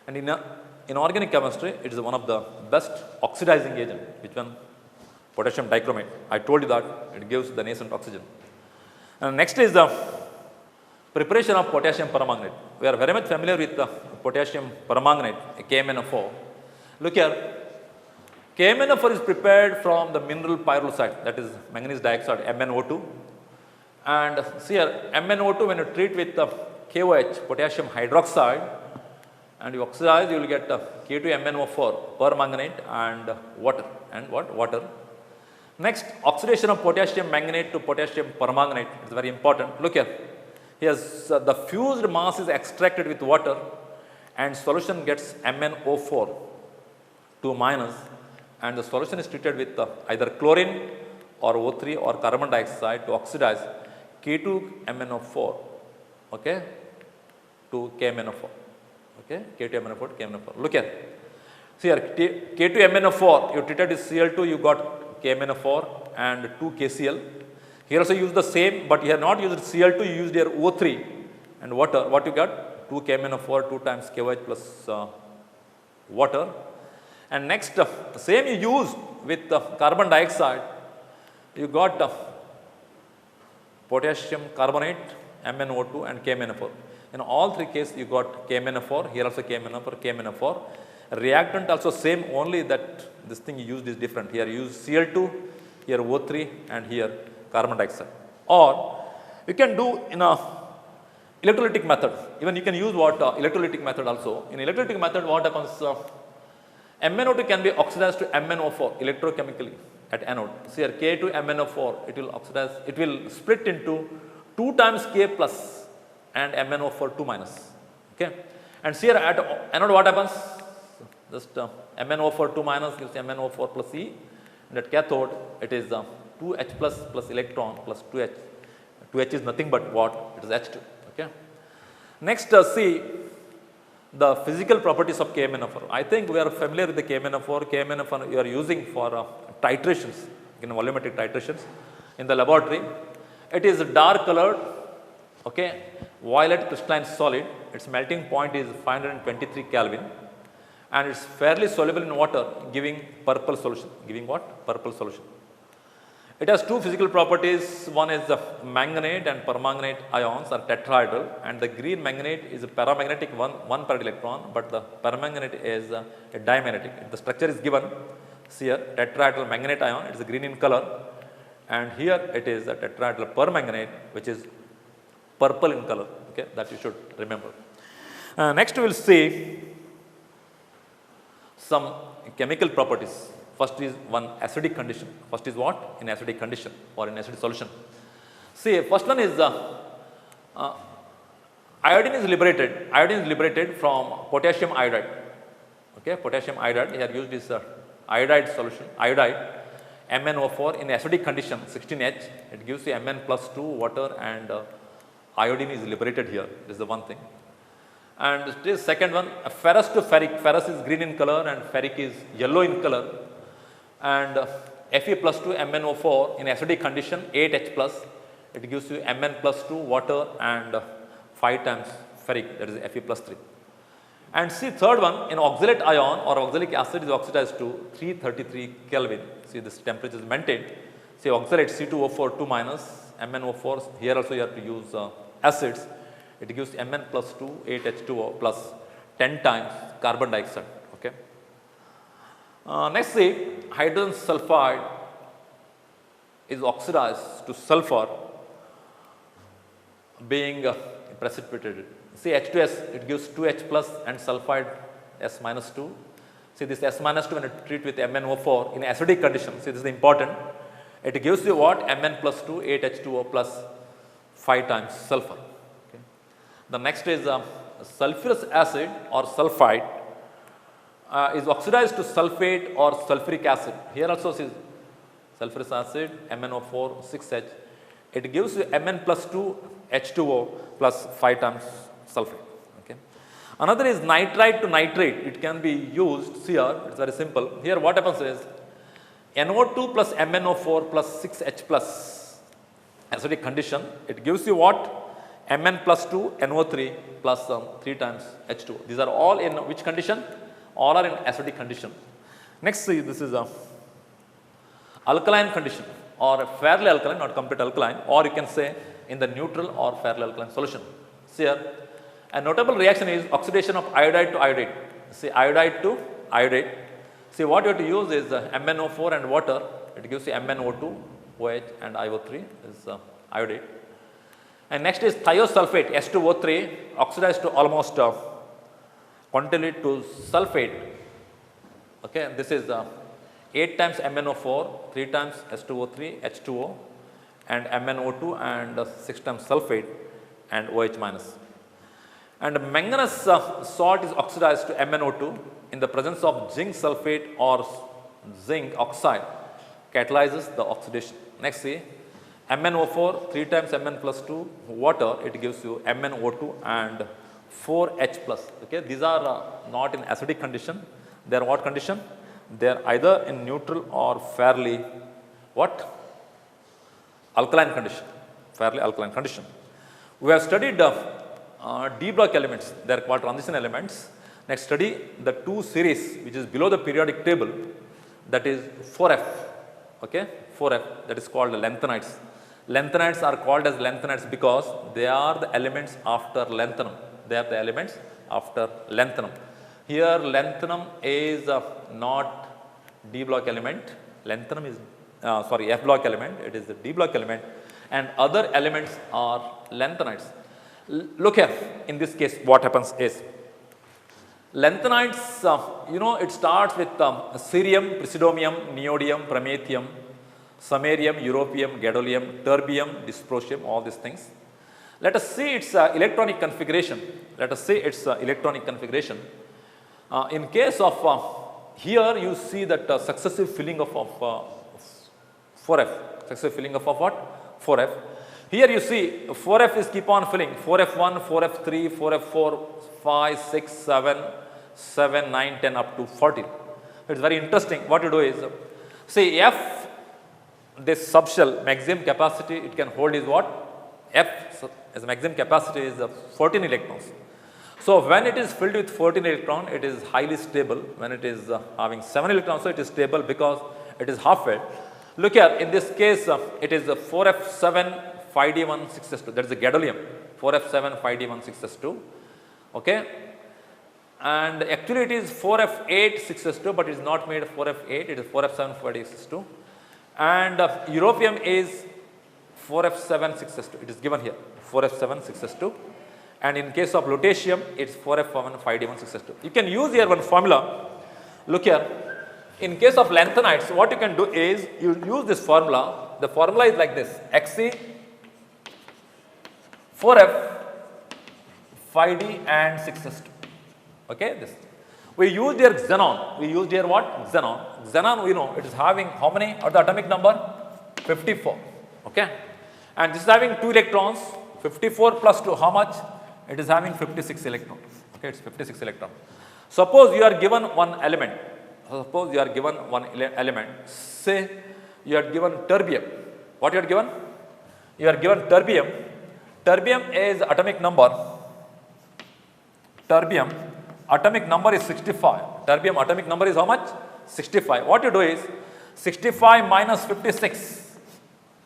and in organic chemistry it is one of the best oxidizing agent. Which one? Potassium dichromate. I told you that it gives the nascent oxygen. And next is the preparation of potassium permanganate. We are very much familiar with the potassium permanganate, KMnO4. Look here, KMnO4 is prepared from the mineral pyrolusite, that is manganese dioxide, MnO2. And see here, MnO2 when you treat with the KOH, potassium hydroxide, and you oxidize, you will get K2MnO4 permanganate and water. And what? Water. Next, oxidation of potassium manganate to potassium permanganate is very important. Look here, here's the fused mass is extracted with water and solution gets MnO4 2 minus, and the solution is treated with either chlorine or O3 or carbon dioxide to oxidize K2MnO4, okay, to KMnO4, okay, K2MnO4 to KMnO4. Look here, see here, K2MnO4 you treated with Cl2, you got KMnO4 and 2 KCl. Here also use the same, but you have not used Cl2, you used here O3 and water. What you got? 2 KMnO4, 2 times KOH plus water. And next, same you used with carbon dioxide, you got potassium carbonate, MnO2 and KMnO4. In all three cases, you got KMnO4, here also KMnO4. Reactant also same, only that this thing you used is different. Here you use Cl2, here O3 and here carbon dioxide. Or you can do in a electrolytic method. Even you can use what electrolytic method also. In electrolytic method, what happens? MnO2 can be oxidized to MnO4 electrochemically at anode. See here K2MnO4, it will oxidize, it will split into 2 times K plus and MnO4 2 minus. Okay. And see here at anode what happens? Just MnO4 2 minus gives MnO4 plus E, and at cathode it is 2H plus electron plus 2H. 2H is nothing but what? It is H2. Okay. Next, see the physical properties of KMnO4. I think we are familiar with the KMnO4. KMnO4 you are using for titrations, in volumetric titrations in the laboratory. It is dark colored, okay, violet crystalline solid. Its melting point is 523 Kelvin, and it's fairly soluble in water, giving purple solution. Giving what? Purple solution. It has two physical properties. One is the manganate and permanganate ions are tetrahedral, and the green manganate is a paramagnetic one paired electron, but the permanganate is a diamagnetic. The structure is given. See here, tetrahedral manganate ion, it is green in color, and here it is a tetrahedral permanganate, which is purple in color. Okay, that you should remember. Next, we will see some chemical properties. First is one acidic condition. First is what? In acidic condition or in acid solution. See, first one is iodine is liberated. Iodine is liberated from potassium iodide. Okay, potassium iodide. Here used is iodide solution. Iodide MnO4 in acidic condition 16H. It gives you Mn plus 2 water, and iodine is liberated here. This is the one thing. And this second one, ferrous to ferric. Ferrous is green in color and ferric is yellow in color. And Fe plus 2 MnO4 in acidic condition 8H plus, it gives you Mn plus 2 water and 5 times ferric, that is Fe plus 3. And see third one, in oxalate ion or oxalic acid is oxidized to 333 Kelvin. See this temperature is maintained. See oxalate C2O4 2 minus, MnO4, here also you have to use acids. It gives Mn plus 2, 8H2O plus 10 times carbon dioxide. Okay. Next, see hydrogen sulfide is oxidized to sulfur being precipitated. See H2S, it gives 2H plus and sulfide S minus 2. See this S minus 2 when you treat with MnO4 in acidic condition, see this is important. It gives you what? Mn plus 2, 8H2O plus 5 times sulfur. Okay. The next is sulfurous acid or sulfide is oxidized to sulfate or sulfuric acid. Here also see sulfurous acid, MnO4, 6H. It gives you Mn plus 2, H2O plus 5 times sulfate. Okay. Another is nitrite to nitrate. It can be used here. It's very simple. Here what happens is NO2 plus MnO4 plus 6H plus acidic condition. It gives you what? Mn plus 2 NO3 plus 3 times H2O. These are all in which condition? All are in acidic condition. Next see this is a alkaline condition or fairly alkaline, not complete alkaline, or you can say in the neutral or fairly alkaline solution. See here, a notable reaction is oxidation of iodide to iodide. See iodide to iodide. See what you have to use is MnO4 and water. It gives you MnO2, OH and IO3 is iodide. And next is thiosulfate H2O3 oxidized to almost quantity to sulfate. Okay, this is 8 times MnO4, 3 times H2O3, H2O and MnO2 and 6 times sulfate and OH minus. And manganese salt is oxidized to MnO2 in the presence of zinc sulfate or zinc oxide catalyzes the oxidation. Next see MnO4 3 times Mn plus 2 water, it gives you MnO2 and 4H plus. Okay, these are not in acidic condition. They are what condition? They are either in neutral or fairly what? Alkaline condition. Fairly alkaline condition. We have studied D block elements. They are called transition elements. Next study the two series which is below the periodic table, that is 4F. Okay, 4F, that is called lanthanides. Lanthanides are called as lanthanides because they are the elements after lanthanum. They are the elements after lanthanum. Here lanthanum is not D block element. Lanthanum is F block element. It is the D block element, and other elements are lanthanides. Look here. In this case, what happens is lanthanides. It starts with cerium, praseodymium, neodymium, promethium, samarium, europium, gadolinium, terbium, dysprosium, all these things. Let us see its electronic configuration. In case of here, you see that successive filling of 4F. Successive filling of what? 4F. Here you see 4F is keep on filling. 4F1, 4F3, 4F4, 5, 6, 7, 7, 9, 10 up to 14. It's very interesting. What you do is, see F, this subshell maximum capacity it can hold is what? F as maximum capacity is 14 electrons. So when it is filled with 14 electrons, it is highly stable. When it is having 7 electrons, so it is stable because it is half filled. Look here, in this case, it is 4F7, 5D1, 6S2. That is the gadolinium. 4F7, 5D1, 6S2. Okay. And actually it is 4F8, 6S2, but it is not made 4F8. It is 4F7, 5D6S2. And europium is 4F7, 6S2. It is given here. 4F7, 6S2. And in case of lutetium, it is 4F1, 5D1, 6S2. You can use here one formula. Look here. In case of lanthanides, what you can do is, you use this formula. The formula is like this. Xc, 4F, 5D and 6S2. Okay, this. We used here xenon. We used here what? Xenon. Xenon, we know, it is having how many? Or the atomic number? 54. Okay. And this is having 2 electrons. 54 plus 2, how much? It is having 56 electrons. Okay, it's 56 electrons. Suppose you are given one element. Say you are given terbium. What you are given? You are given terbium. Terbium is atomic number. Terbium atomic number is 65. Terbium atomic number is how much? 65. What you do is 65 minus 56.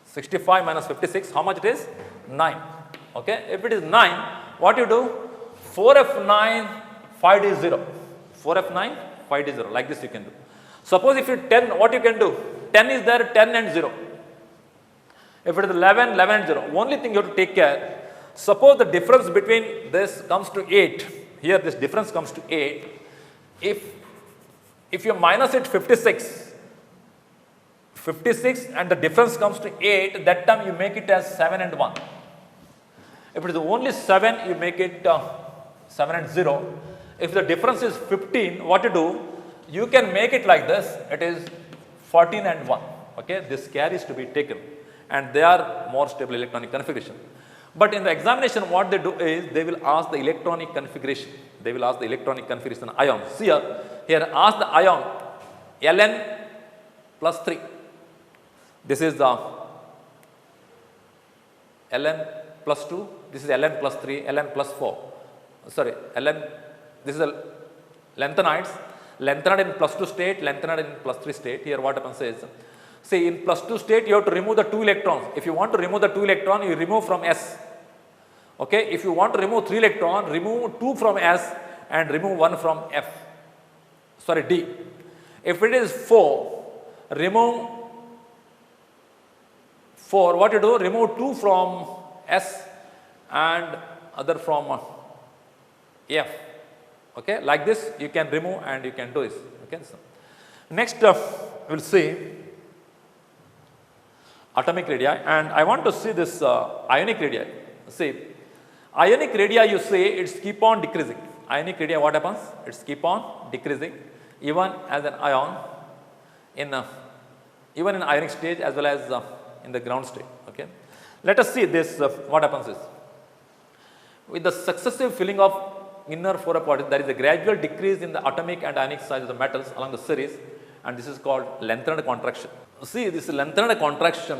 65 minus 56, how much it is? 9. Okay. If it is 9, what you do? 4F9, 5D0. 4F9, 5D0. Like this you can do. Suppose if you 10, what you can do? 10 is there, 10 and 0. If it is 11, 11 and 0, only thing you have to take care, suppose the difference between this comes to 8, here this difference comes to 8, if you minus it 56 and the difference comes to 8, that time you make it as 7 and 1. If it is only 7, you make it 7 and 0. If the difference is 15, what you do? You can make it like this, it is 14 and 1. Okay? This carry is to be taken and they are more stable electronic configuration. But in the examination, what they do is they will ask the electronic configuration. They will ask the electronic configuration ion. See here ask the ion Ln plus 3. This is the Ln plus 2, this is Ln plus 3, Ln plus 4. Sorry, Ln, this is a lanthanides. Lanthanide in plus 2 state, lanthanide in plus 3 state. Here what happens is, say in plus 2 state you have to remove the 2 electrons. If you want to remove the 2 electron, you remove from S. Okay, if you want to remove 3 electron, remove 2 from S and remove 1 from F. Sorry, D. If it is 4, remove 4. What you do? Remove 2 from S and other from F. Okay, like this you can remove and you can do this. Okay, so next we will see atomic radii, and I want to see this ionic radii. See, ionic radii, you see it's keep on decreasing. Ionic radii, what happens? It's keep on decreasing even as an ion in even in ionic stage as well as in the ground state. Okay, let us see this. What happens is, with the successive filling of inner 4f particles, there is a gradual decrease in the atomic and ionic size of the metals along the series, and this is called Lanthanide contraction. See, this Lanthanide contraction,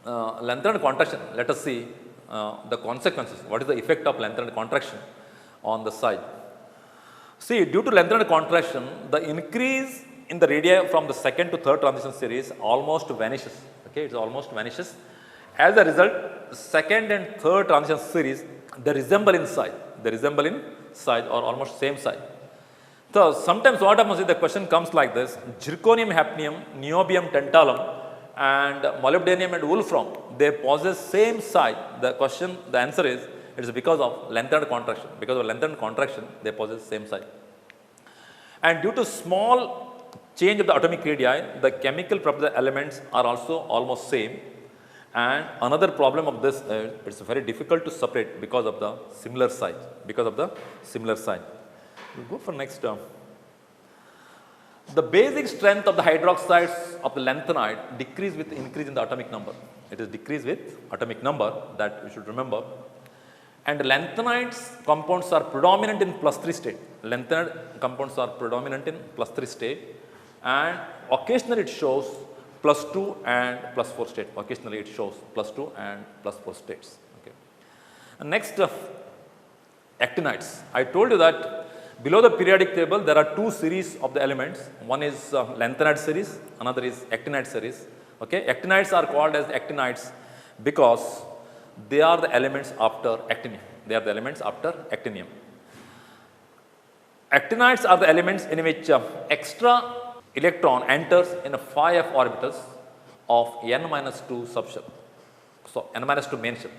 let us see the consequences. What is the effect of Lanthanide contraction on the side? See, due to Lanthanide contraction, the increase in the radii from the second to third transition series almost vanishes. Okay, it almost vanishes. As a result, second and third transition series, they resemble in size. They resemble in size or almost same size. So sometimes what happens is the question comes like this: zirconium, hafnium, niobium, tantalum, and molybdenum and wolfram, they possess same size. The answer is, it is because of Lanthanide contraction. Because of Lanthanide contraction, they possess same size. And due to small change of the atomic radii, the chemical properties of the elements are also almost same. And another problem of this is it's very difficult to separate because of the similar size. Because of the similar size. We'll go for next term. The basic strength of the hydroxides of the lanthanide decrease with increase in the atomic number. It is decrease with atomic number, that you should remember. And lanthanides compounds are predominant in plus 3 state. Lanthanide compounds are predominant in plus 3 state, and occasionally it shows plus 2 and plus 4 state. Occasionally it shows plus 2 and plus 4 states. Okay. And next, actinides. I told you that below the periodic table there are two series of the elements. One is lanthanide series, another is actinide series. Okay. Actinides are called as actinides because they are the elements after actinium. They are the elements after actinium. Actinides are the elements in which extra electron enters in a 5f orbitals of n-2 subshell. So, n-2 main shell.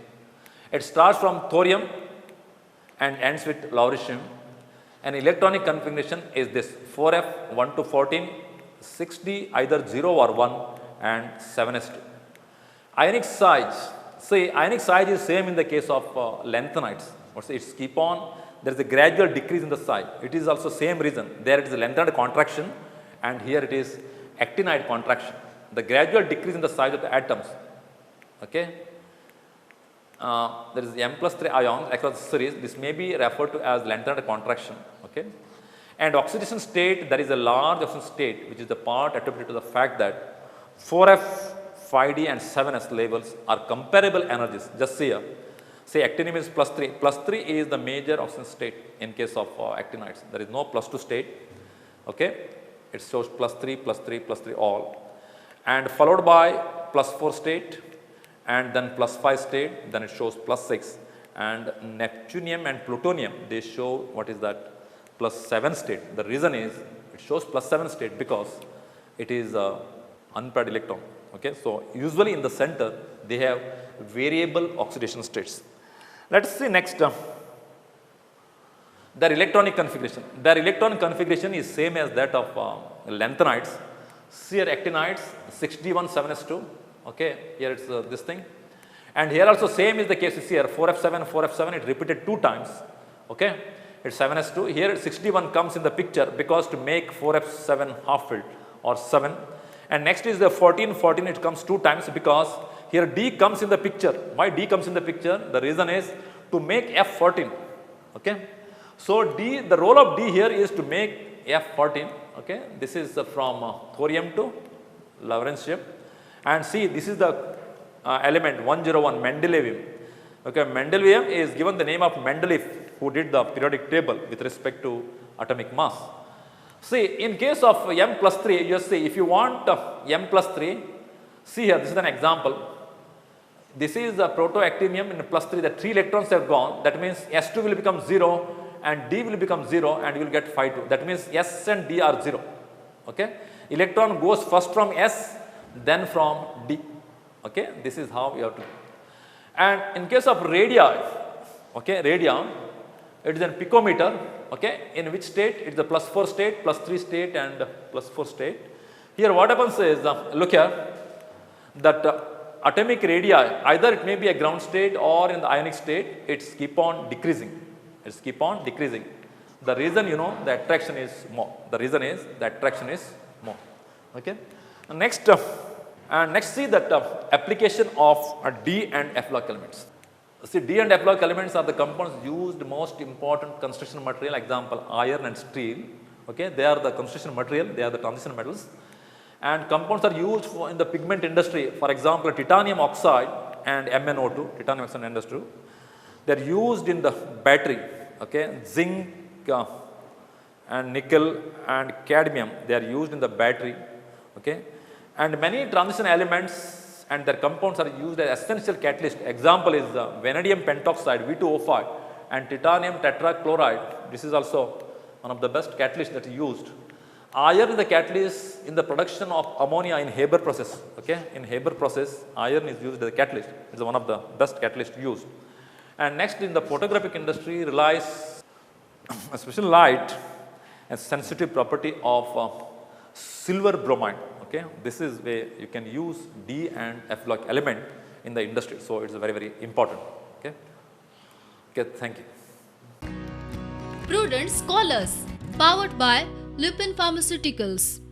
It starts from thorium and ends with lauricium. An electronic configuration is this: 4f, 1 to 14, 6d, either 0 or 1, and 7s2. Ionic size. See, ionic size is same in the case of lanthanides. It's keep on, there is a gradual decrease in the size. It is also same reason. There it is a lanthanide contraction, and here it is actinide contraction. The gradual decrease in the size of the atoms. Okay. There is m+3 ions across the series. This may be referred to as lanthanide contraction. Okay. And oxidation state, there is a large oxidation state, which is the part attributed to the fact that 4f, 5d and 7s levels are comparable energies. Just see here. Say actinium is +3. +3 is the major oxidation state in case of actinides. There is no +2 state. Okay. It shows +3, +3, +3 all. And followed by +4 state, and then +5 state, then it shows +6. And neptunium and plutonium, they show what is that +7 state. The reason is it shows +7 state because it is unpaired electron. Okay. So, usually in the center they have variable oxidation states. Let us see next their electronic configuration. Their electronic configuration is same as that of lanthanides. See here actinides 6d1 7s2. Okay. Here it's this thing. And here also same is the case. You see here 4f7 4f7, it repeated 2 times. Okay. It's 7s2. Here 6d1 comes in the picture because to make 4f7 half filled or 7. And next is the 14 14, it comes 2 times because here D comes in the picture. Why D comes in the picture? The reason is to make F14. Okay. So D, the role of D here is to make F14. Okay. This is from thorium to Lawrencium. And see, this is the element 101 Mendeleevium. Okay. Mendeleevium is given the name of Mendeleev, who did the periodic table with respect to atomic mass. See, in case of M plus 3, you see, if you want M plus 3, see here, this is an example. This is the protoactinium in plus 3, the 3 electrons have gone. That means S2 will become 0 and D will become 0 and you will get phi 2. That means S and D are 0. Okay. Electron goes first from S, then from D. Okay. This is how you have to. And in case of radii, okay, radium, it is a picometer, okay, in which state? It is the plus 4 state, plus 3 state and plus 4 state. Here what happens is, look here, that atomic radii, either it may be a ground state or in the ionic state, it's keep on decreasing. It's keep on decreasing. The reason, you know, the attraction is more. The reason is the attraction is more. Okay. Next, next see that application of D and F block elements. See, D and F block elements are the compounds used most important construction material, example iron and steel. Okay, they are the construction material, they are the transition metals. And compounds are used for in the pigment industry, for example, titanium oxide and MnO2, titanium oxide and NO2. They are used in the battery, okay, zinc and nickel and cadmium, they are used in the battery, okay. And many transition elements and their compounds are used as essential catalyst. Example is the vanadium pentoxide V2O5 and titanium tetrachloride. This is also one of the best catalysts that is used. Iron is the catalyst in the production of ammonia in Haber process. Okay, in Haber process, iron is used as a catalyst. It is one of the best catalysts used. And next, in the photographic industry, relies a special light and sensitive property of silver bromide. Okay, this is where you can use D and F block element in the industry. So it's very, very important. Okay. Okay, thank you. Prudent Scholars, powered by Lupin Pharmaceuticals.